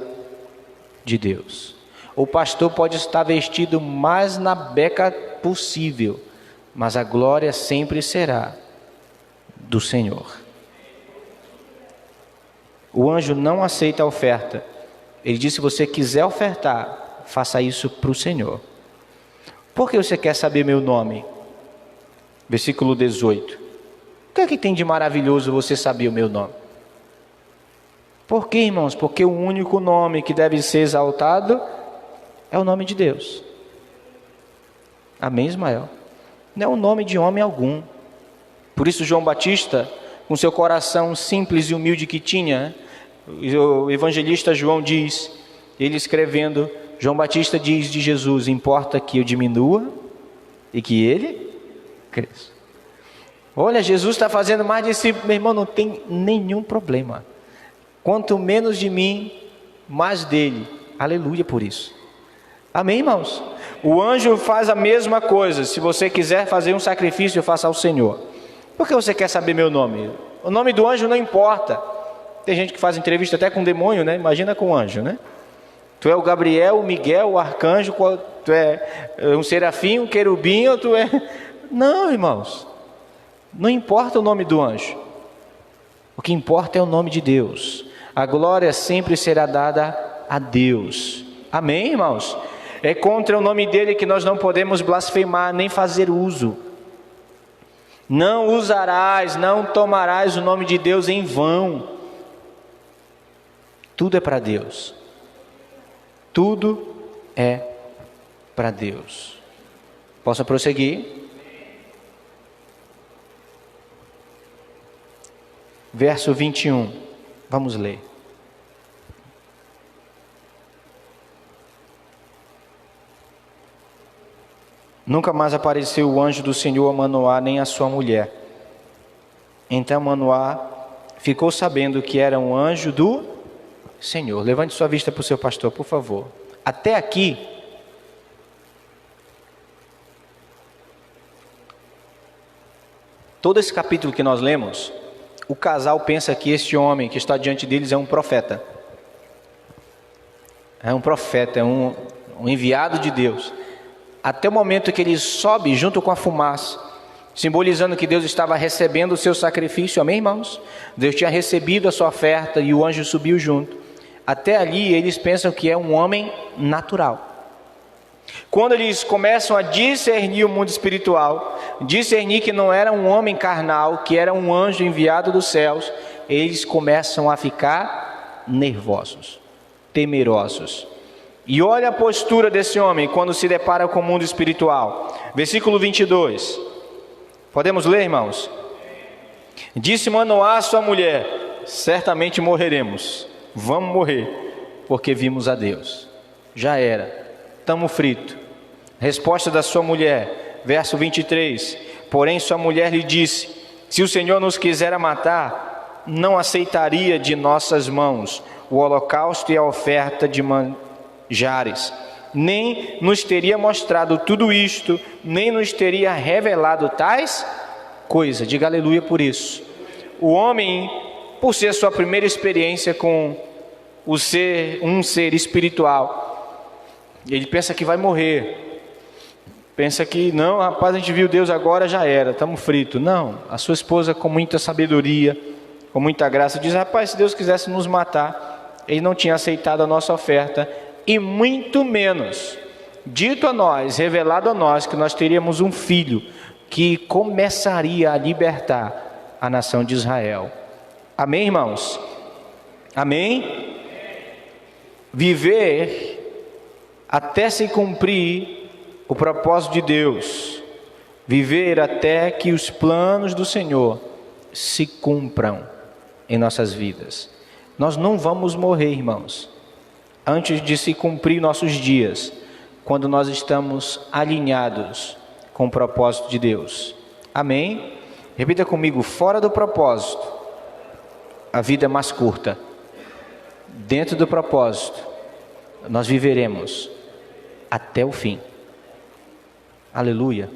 de Deus. O pastor pode estar vestido mais na beca possível, mas a glória sempre será do Senhor. O anjo não aceita a oferta. Ele disse: se você quiser ofertar, faça isso para o Senhor. Por que você quer saber meu nome? Versículo 18. O que é que tem de maravilhoso você saber o meu nome? Por quê, irmãos? Porque o único nome que deve ser exaltado é o nome de Deus. Amém, Ismael? Não é o nome de homem algum. Por isso João Batista, com seu coração simples e humilde que tinha, o evangelista João diz, ele escrevendo João Batista diz de Jesus: importa que eu diminua e que ele cresça. Olha, Jesus está fazendo mais discípulos, meu irmão, não tem nenhum problema. Quanto menos de mim, mais dele. Aleluia por isso. Amém, irmãos? O anjo faz a mesma coisa. Se você quiser fazer um sacrifício, faça ao Senhor. Por que você quer saber meu nome? O nome do anjo não importa. Tem gente que faz entrevista até com demônio, né? Imagina com anjo, né? Tu é o Gabriel, o Miguel, o arcanjo, tu é um serafim, um querubim, ou tu é... Não, irmãos. Não importa o nome do anjo. O que importa é o nome de Deus. A glória sempre será dada a Deus. Amém, irmãos? É contra o nome dele que nós não podemos blasfemar, nem fazer uso. Não usarás, não tomarás o nome de Deus em vão. Tudo é para Deus. Tudo é para Deus. Posso prosseguir? Verso 21. Vamos ler. Nunca mais apareceu o anjo do Senhor a Manoá nem a sua mulher. Então Manoá ficou sabendo que era um anjo do Senhor. Levante sua vista para o seu pastor, por favor. Até aqui, todo esse capítulo que nós lemos, o casal pensa que este homem que está diante deles é um profeta. É um profeta, é um enviado de Deus. Até o momento que ele sobe junto com a fumaça, simbolizando que Deus estava recebendo o seu sacrifício. Amém, irmãos? Deus tinha recebido a sua oferta e o anjo subiu junto. Até ali eles pensam que é um homem natural. Quando eles começam a discernir o mundo espiritual, discernir que não era um homem carnal, que era um anjo enviado dos céus, eles começam a ficar nervosos, temerosos. E olha a postura desse homem quando se depara com o mundo espiritual. Versículo 22. Podemos ler, irmãos? Disse Manoá à sua mulher: certamente morreremos. Vamos morrer, porque vimos a Deus. Já era, estamos fritos. Resposta da sua mulher, verso 23. Porém sua mulher lhe disse: se o Senhor nos quisera matar, não aceitaria de nossas mãos o holocausto e a oferta de manjares, nem nos teria mostrado tudo isto, nem nos teria revelado tais coisas. Diga aleluia por isso. O homem, por ser sua primeira experiência com um ser espiritual, ele pensa que vai morrer, pensa que não, rapaz, a gente viu Deus agora, já era, estamos fritos. Não, a sua esposa, com muita sabedoria, com muita graça, diz: rapaz, se Deus quisesse nos matar, ele não tinha aceitado a nossa oferta, e muito menos dito a nós, revelado a nós, que nós teríamos um filho que começaria a libertar a nação de Israel. Amém, irmãos? Amém? Viver até se cumprir o propósito de Deus, viver até que os planos do Senhor se cumpram em nossas vidas. Nós não vamos morrer, irmãos, antes de se cumprir nossos dias, quando nós estamos alinhados com o propósito de Deus. Amém? Repita comigo: fora do propósito, a vida é mais curta. Dentro do propósito, nós viveremos até o fim. Aleluia.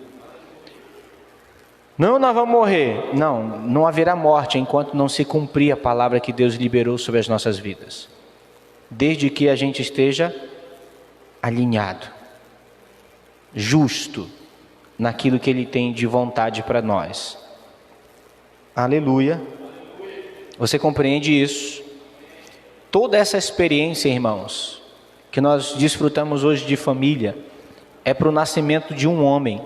Não, nós vamos morrer. Não, não haverá morte enquanto não se cumprir a palavra que Deus liberou sobre as nossas vidas. Desde que a gente esteja alinhado, justo naquilo que Ele tem de vontade para nós. Aleluia. Você compreende isso? Toda essa experiência, irmãos, que nós desfrutamos hoje de família, é para o nascimento de um homem.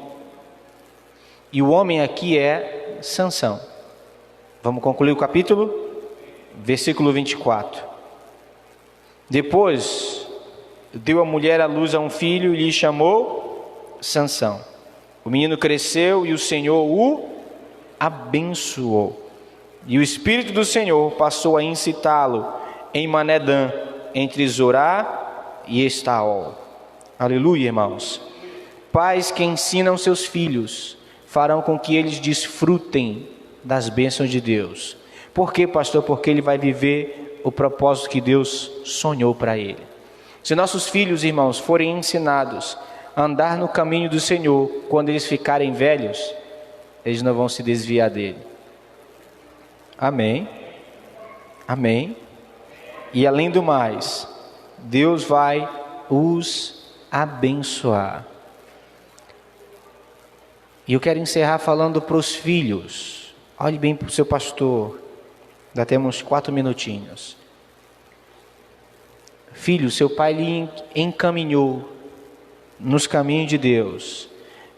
E o homem aqui é Sansão. Vamos concluir o capítulo? Versículo 24. Depois deu a mulher à luz a um filho e lhe chamou Sansão. O menino cresceu e o Senhor o abençoou. E o Espírito do Senhor passou a incitá-lo em Manedã, entre Zorá e Estaol. Aleluia, irmãos. Pais que ensinam seus filhos farão com que eles desfrutem das bênçãos de Deus. Por quê, pastor? Porque ele vai viver o propósito que Deus sonhou para ele. Se nossos filhos, irmãos, forem ensinados a andar no caminho do Senhor, quando eles ficarem velhos, eles não vão se desviar dele. Amém? Amém? E além do mais, Deus vai os abençoar. E eu quero encerrar falando para os filhos. Olhe bem para o seu pastor. Ainda temos 4 minutinhos. Filho, seu pai lhe encaminhou nos caminhos de Deus.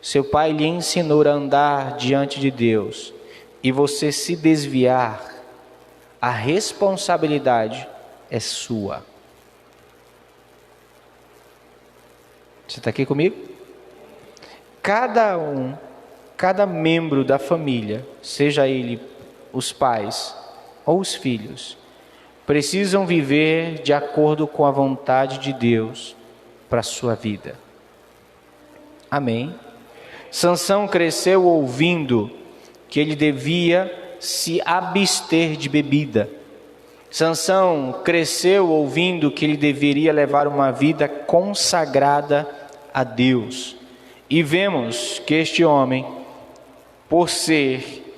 Seu pai lhe ensinou a andar diante de Deus. E você se desviar, a responsabilidade é sua. Você está aqui comigo? Cada membro da família, seja ele os pais ou os filhos, precisam viver de acordo com a vontade de Deus para a sua vida. Amém? Sansão cresceu ouvindo que ele devia se abster de bebida. Sansão cresceu ouvindo que ele deveria levar uma vida consagrada a Deus. E vemos que este homem, por ser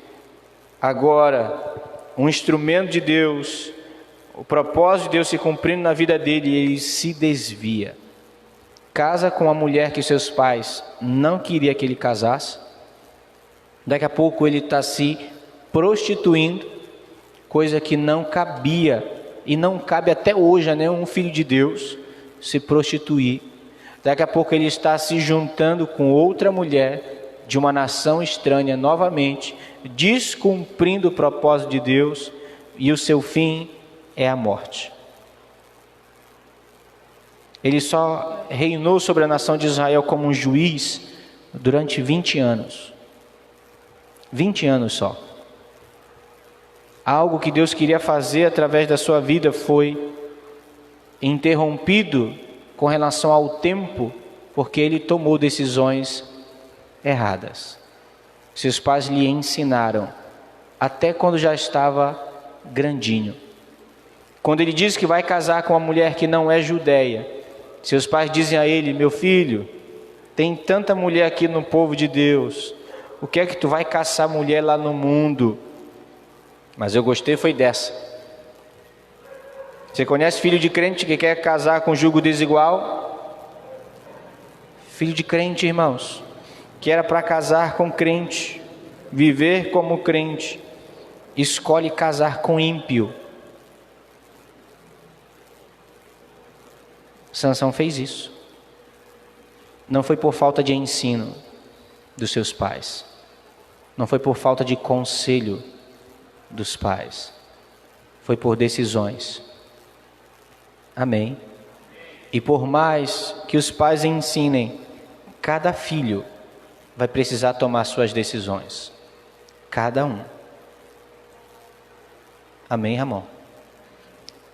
agora um instrumento de Deus, o propósito de Deus se cumprindo na vida dele, ele se desvia. Casa com uma mulher que seus pais não queriam que ele casasse. Daqui a pouco ele está se prostituindo, coisa que não cabia e não cabe até hoje a nenhum filho de Deus se prostituir. Daqui a pouco ele está se juntando com outra mulher de uma nação estranha novamente, descumprindo o propósito de Deus, e o seu fim é a morte. Ele só reinou sobre a nação de Israel como um juiz durante 20 anos. 20 anos só. Algo que Deus queria fazer através da sua vida foi interrompido com relação ao tempo, porque ele tomou decisões erradas. Seus pais lhe ensinaram, até quando já estava grandinho. Quando ele diz que vai casar com uma mulher que não é judeia, seus pais dizem a ele: meu filho, tem tanta mulher aqui no povo de Deus, o que é que tu vai caçar mulher lá no mundo? Mas eu gostei foi dessa. Você conhece filho de crente que quer casar com jugo desigual? Filho de crente, irmãos, que era para casar com crente, viver como crente, escolhe casar com ímpio. Sansão fez isso. Não foi por falta de ensino dos seus pais, não foi por falta de conselho dos pais, foi por decisões. Amém? E por mais que os pais ensinem, cada filho vai precisar tomar suas decisões. Cada um. Amém, Ramon?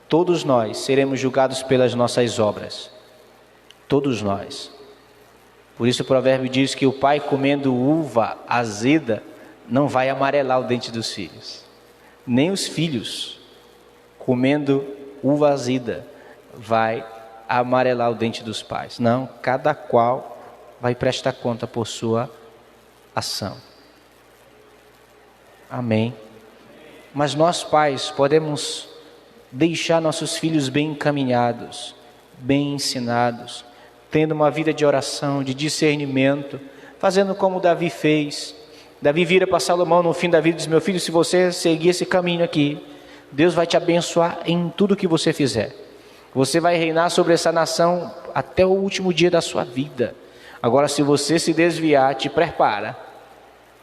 Todos nós seremos julgados pelas nossas obras. Todos nós. Por isso o provérbio diz que o pai comendo uva azeda não vai amarelar o dente dos filhos. Nem os filhos comendo uva azeda vai amarelar o dente dos pais. Não, cada qual vai prestar conta por sua ação. Amém? Mas nós pais podemos deixar nossos filhos bem encaminhados, bem ensinados, tendo uma vida de oração, de discernimento, fazendo como Davi fez. Davi vira para Salomão no fim da vida e diz: meu filho, se você seguir esse caminho aqui, Deus vai te abençoar em tudo que você fizer. Você vai reinar sobre essa nação até o último dia da sua vida. Agora, se você se desviar, te prepara.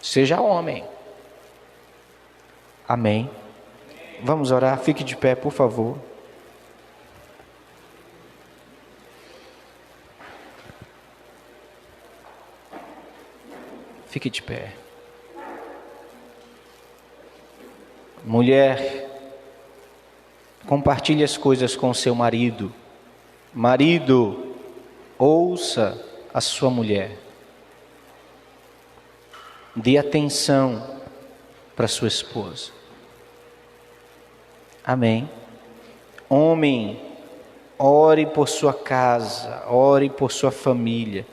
Seja homem. Amém. Vamos orar. Fique de pé, por favor. Fique de pé. Mulher, compartilhe as coisas com seu marido. Marido, Ouça a sua mulher. Dê atenção para sua esposa. Amém. Homem, ore por sua casa, ore por sua família.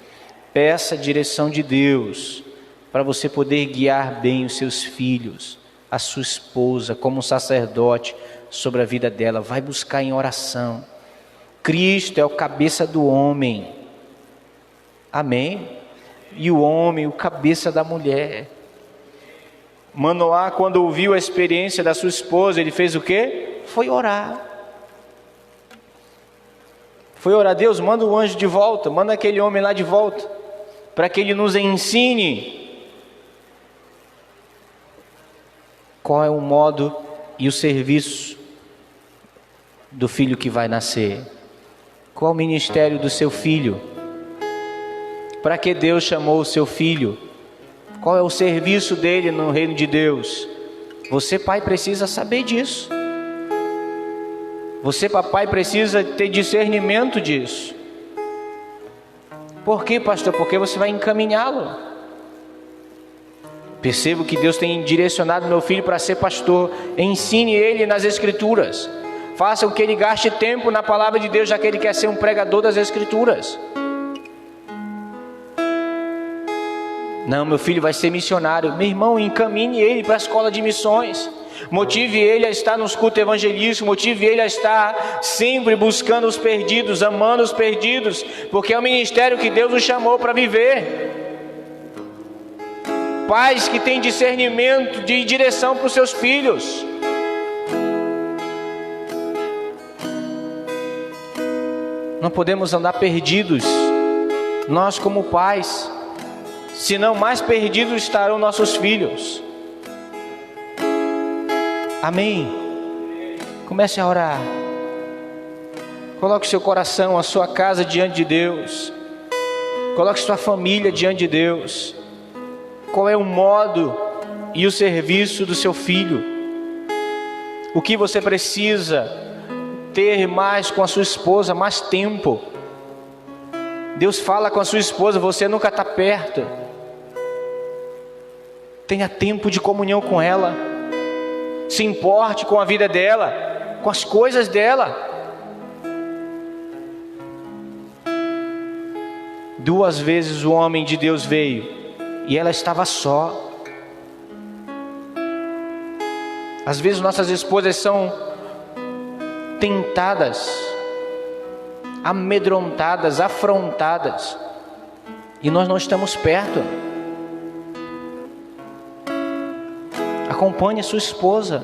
Peça a direção de Deus para você poder guiar bem os seus filhos, a sua esposa, como um sacerdote sobre a vida dela. Vai buscar em oração. Cristo é o cabeça do homem. Amém? E o homem, o cabeça da mulher. Manoá, quando ouviu a experiência da sua esposa, ele fez o quê? Foi orar. Foi orar. Deus, manda o anjo de volta, manda aquele homem lá de volta, para que ele nos ensine qual é o modo e o serviço do filho que vai nascer. Qual é o ministério do seu filho? Para que Deus chamou o seu filho? Qual é o serviço dele no reino de Deus? Você, pai, precisa saber disso. Você, papai, precisa ter discernimento disso. Por quê, pastor? Porque você vai encaminhá-lo. Percebo que Deus tem direcionado meu filho para ser pastor. Ensine ele nas Escrituras. Faça com que ele gaste tempo na palavra de Deus, já que ele quer ser um pregador das Escrituras. Não, meu filho vai ser missionário. Meu irmão, encaminhe ele para a escola de missões. Motive ele a estar nos cultos evangelísticos. Motive ele a estar sempre buscando os perdidos, amando os perdidos, porque é o ministério que Deus nos chamou para viver. Pais que têm discernimento de direção para os seus filhos. Não podemos andar perdidos, nós como pais, senão mais perdidos estarão nossos filhos. Amém? Comece a orar. Coloque seu coração, a sua casa diante de Deus. Coloque sua família diante de Deus. Qual é o modo e o serviço do seu filho? O que você precisa ter mais com a sua esposa? Mais tempo. Deus fala com a sua esposa, você nunca está perto. Tenha tempo de comunhão com ela. Se importe com a vida dela, com as coisas dela. 2 vezes o homem de Deus veio e ela estava só. Às vezes nossas esposas são tentadas, amedrontadas, afrontadas, e nós não estamos perto. Acompanhe a sua esposa.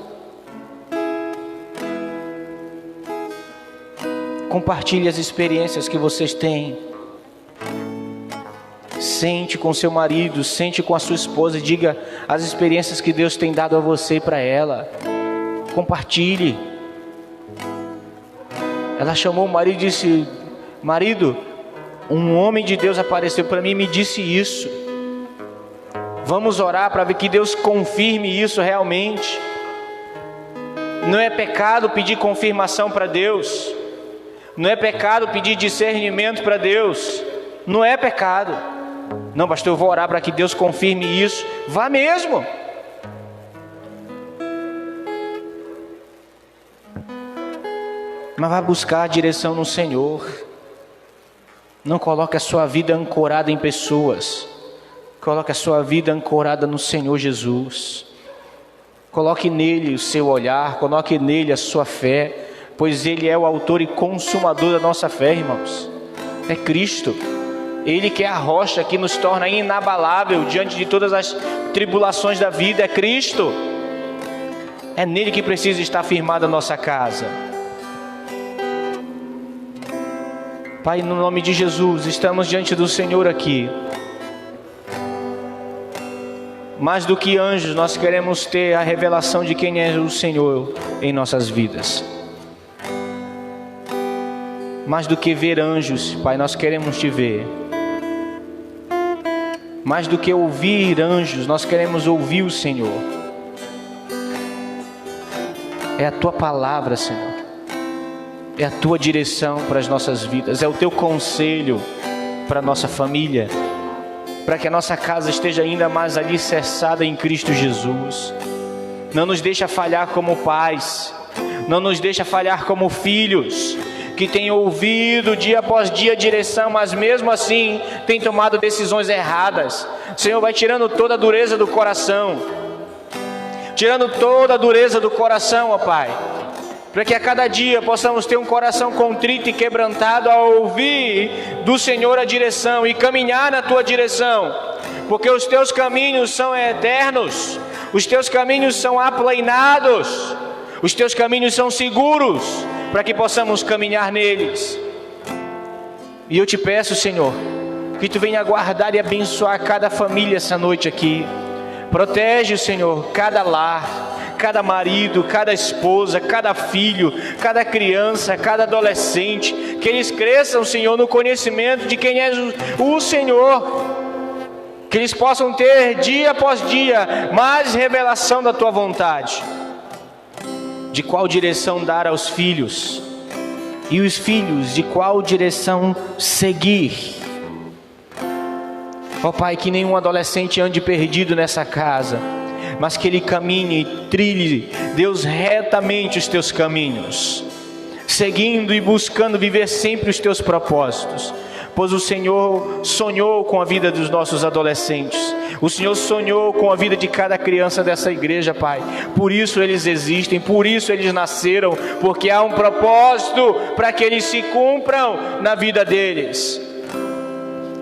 Compartilhe as experiências que vocês têm. Sente com seu marido, sente com a sua esposa e diga as experiências que Deus tem dado a você e para ela. Compartilhe. Ela chamou o marido e disse: marido, um homem de Deus apareceu para mim e me disse isso. Vamos orar para ver que Deus confirme isso realmente. Não é pecado pedir confirmação para Deus. Não é pecado pedir discernimento para Deus. Não é pecado. Não, pastor, eu vou orar para que Deus confirme isso. Vá mesmo. Mas vá buscar a direção no Senhor. Não coloque a sua vida ancorada em pessoas. Coloque a sua vida ancorada no Senhor Jesus. Coloque nele o seu olhar, coloque nele a sua fé, pois Ele é o autor e consumador da nossa fé, irmãos. É Cristo. Ele que é a rocha que nos torna inabalável diante de todas as tribulações da vida. É Cristo. É nele que precisa estar firmada a nossa casa. Pai, no nome de Jesus, estamos diante do Senhor aqui. Mais do que anjos, nós queremos ter a revelação de quem é o Senhor em nossas vidas. Mais do que ver anjos, Pai, nós queremos te ver. Mais do que ouvir anjos, nós queremos ouvir o Senhor. É a tua palavra, Senhor. É a tua direção para as nossas vidas. É o teu conselho. para a nossa família, para que a nossa casa esteja ainda mais alicerçada em Cristo Jesus. Não nos deixa falhar como pais, não nos deixa falhar como filhos, que têm ouvido dia após dia a direção, mas mesmo assim têm tomado decisões erradas. Senhor, vai tirando toda a dureza do coração, tirando toda a dureza do coração, ó Pai, para que a cada dia possamos ter um coração contrito e quebrantado ao ouvir do Senhor a direção e caminhar na Tua direção, porque os Teus caminhos são eternos, os Teus caminhos são aplainados, os Teus caminhos são seguros, para que possamos caminhar neles. E eu te peço, Senhor, que Tu venha guardar e abençoar cada família essa noite aqui. Protege, Senhor, cada lar, cada marido, cada esposa, cada filho, cada criança, cada adolescente, que eles cresçam, Senhor, no conhecimento de quem é o Senhor, que eles possam ter dia após dia mais revelação da Tua vontade, de qual direção dar aos filhos, e os filhos de qual direção seguir. Ó Pai, que nenhum adolescente ande perdido nessa casa, mas que ele caminhe e trilhe, Deus, retamente os Teus caminhos, seguindo e buscando viver sempre os Teus propósitos, pois o Senhor sonhou com a vida dos nossos adolescentes, o Senhor sonhou com a vida de cada criança dessa igreja, Pai. Por isso eles existem, por isso eles nasceram, porque há um propósito para que eles se cumpram na vida deles.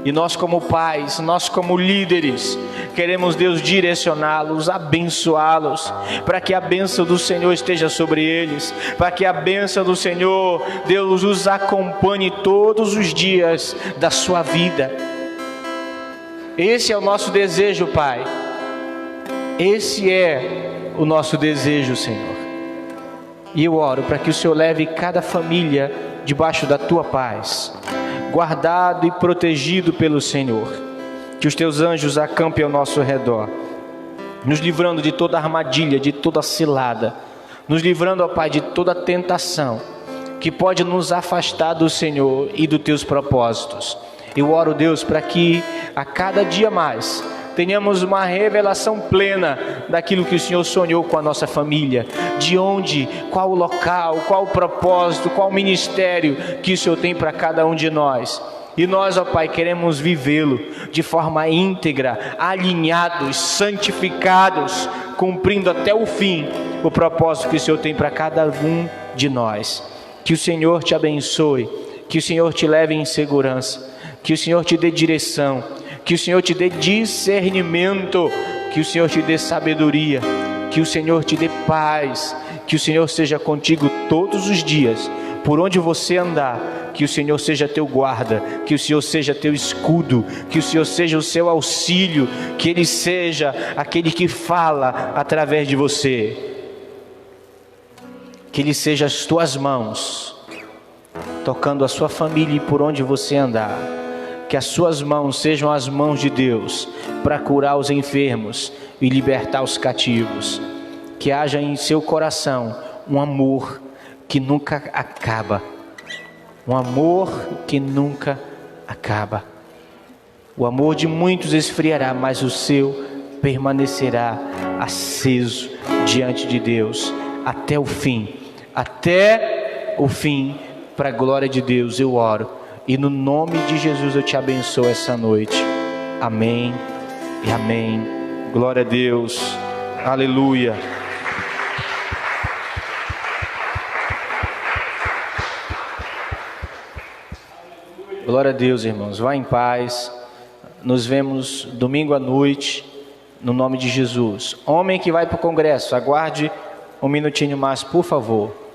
E nós como pais, nós como líderes, queremos, Deus, direcioná-los, abençoá-los, para que a bênção do Senhor esteja sobre eles, para que a bênção do Senhor, Deus, os acompanhe todos os dias da sua vida. Esse é o nosso desejo, Pai. Esse é o nosso desejo, Senhor. E eu oro para que o Senhor leve cada família debaixo da Tua paz, guardado e protegido pelo Senhor. Que os Teus anjos acampem ao nosso redor, nos livrando de toda armadilha, de toda cilada, nos livrando, ó Pai, de toda tentação que pode nos afastar do Senhor e dos Teus propósitos. Eu oro, Deus, para que a cada dia mais tenhamos uma revelação plena daquilo que o Senhor sonhou com a nossa família, de onde, qual o local, qual o propósito, qual o ministério que o Senhor tem para cada um de nós. E nós, ó Pai, queremos vivê-lo de forma íntegra, alinhados, santificados, cumprindo até o fim o propósito que o Senhor tem para cada um de nós. Que o Senhor te abençoe, que o Senhor te leve em segurança, que o Senhor te dê direção, que o Senhor te dê discernimento, que o Senhor te dê sabedoria, que o Senhor te dê paz, que o Senhor seja contigo todos os dias, por onde você andar, que o Senhor seja teu guarda, que o Senhor seja teu escudo, que o Senhor seja o seu auxílio, que Ele seja aquele que fala através de você, que Ele seja as tuas mãos, tocando a sua família e por onde você andar, que as suas mãos sejam as mãos de Deus, para curar os enfermos e libertar os cativos, que haja em seu coração um amor que nunca acaba, um amor que nunca acaba. O amor de muitos esfriará, mas o seu permanecerá aceso diante de Deus até o fim, para a glória de Deus eu oro, e no nome de Jesus eu te abençoo essa noite. Amém e amém. Glória a Deus. Aleluia. Glória a Deus, irmãos. Vá em paz. Nos vemos domingo à noite, no nome de Jesus. Homem que vai para o congresso, aguarde um minutinho mais, por favor.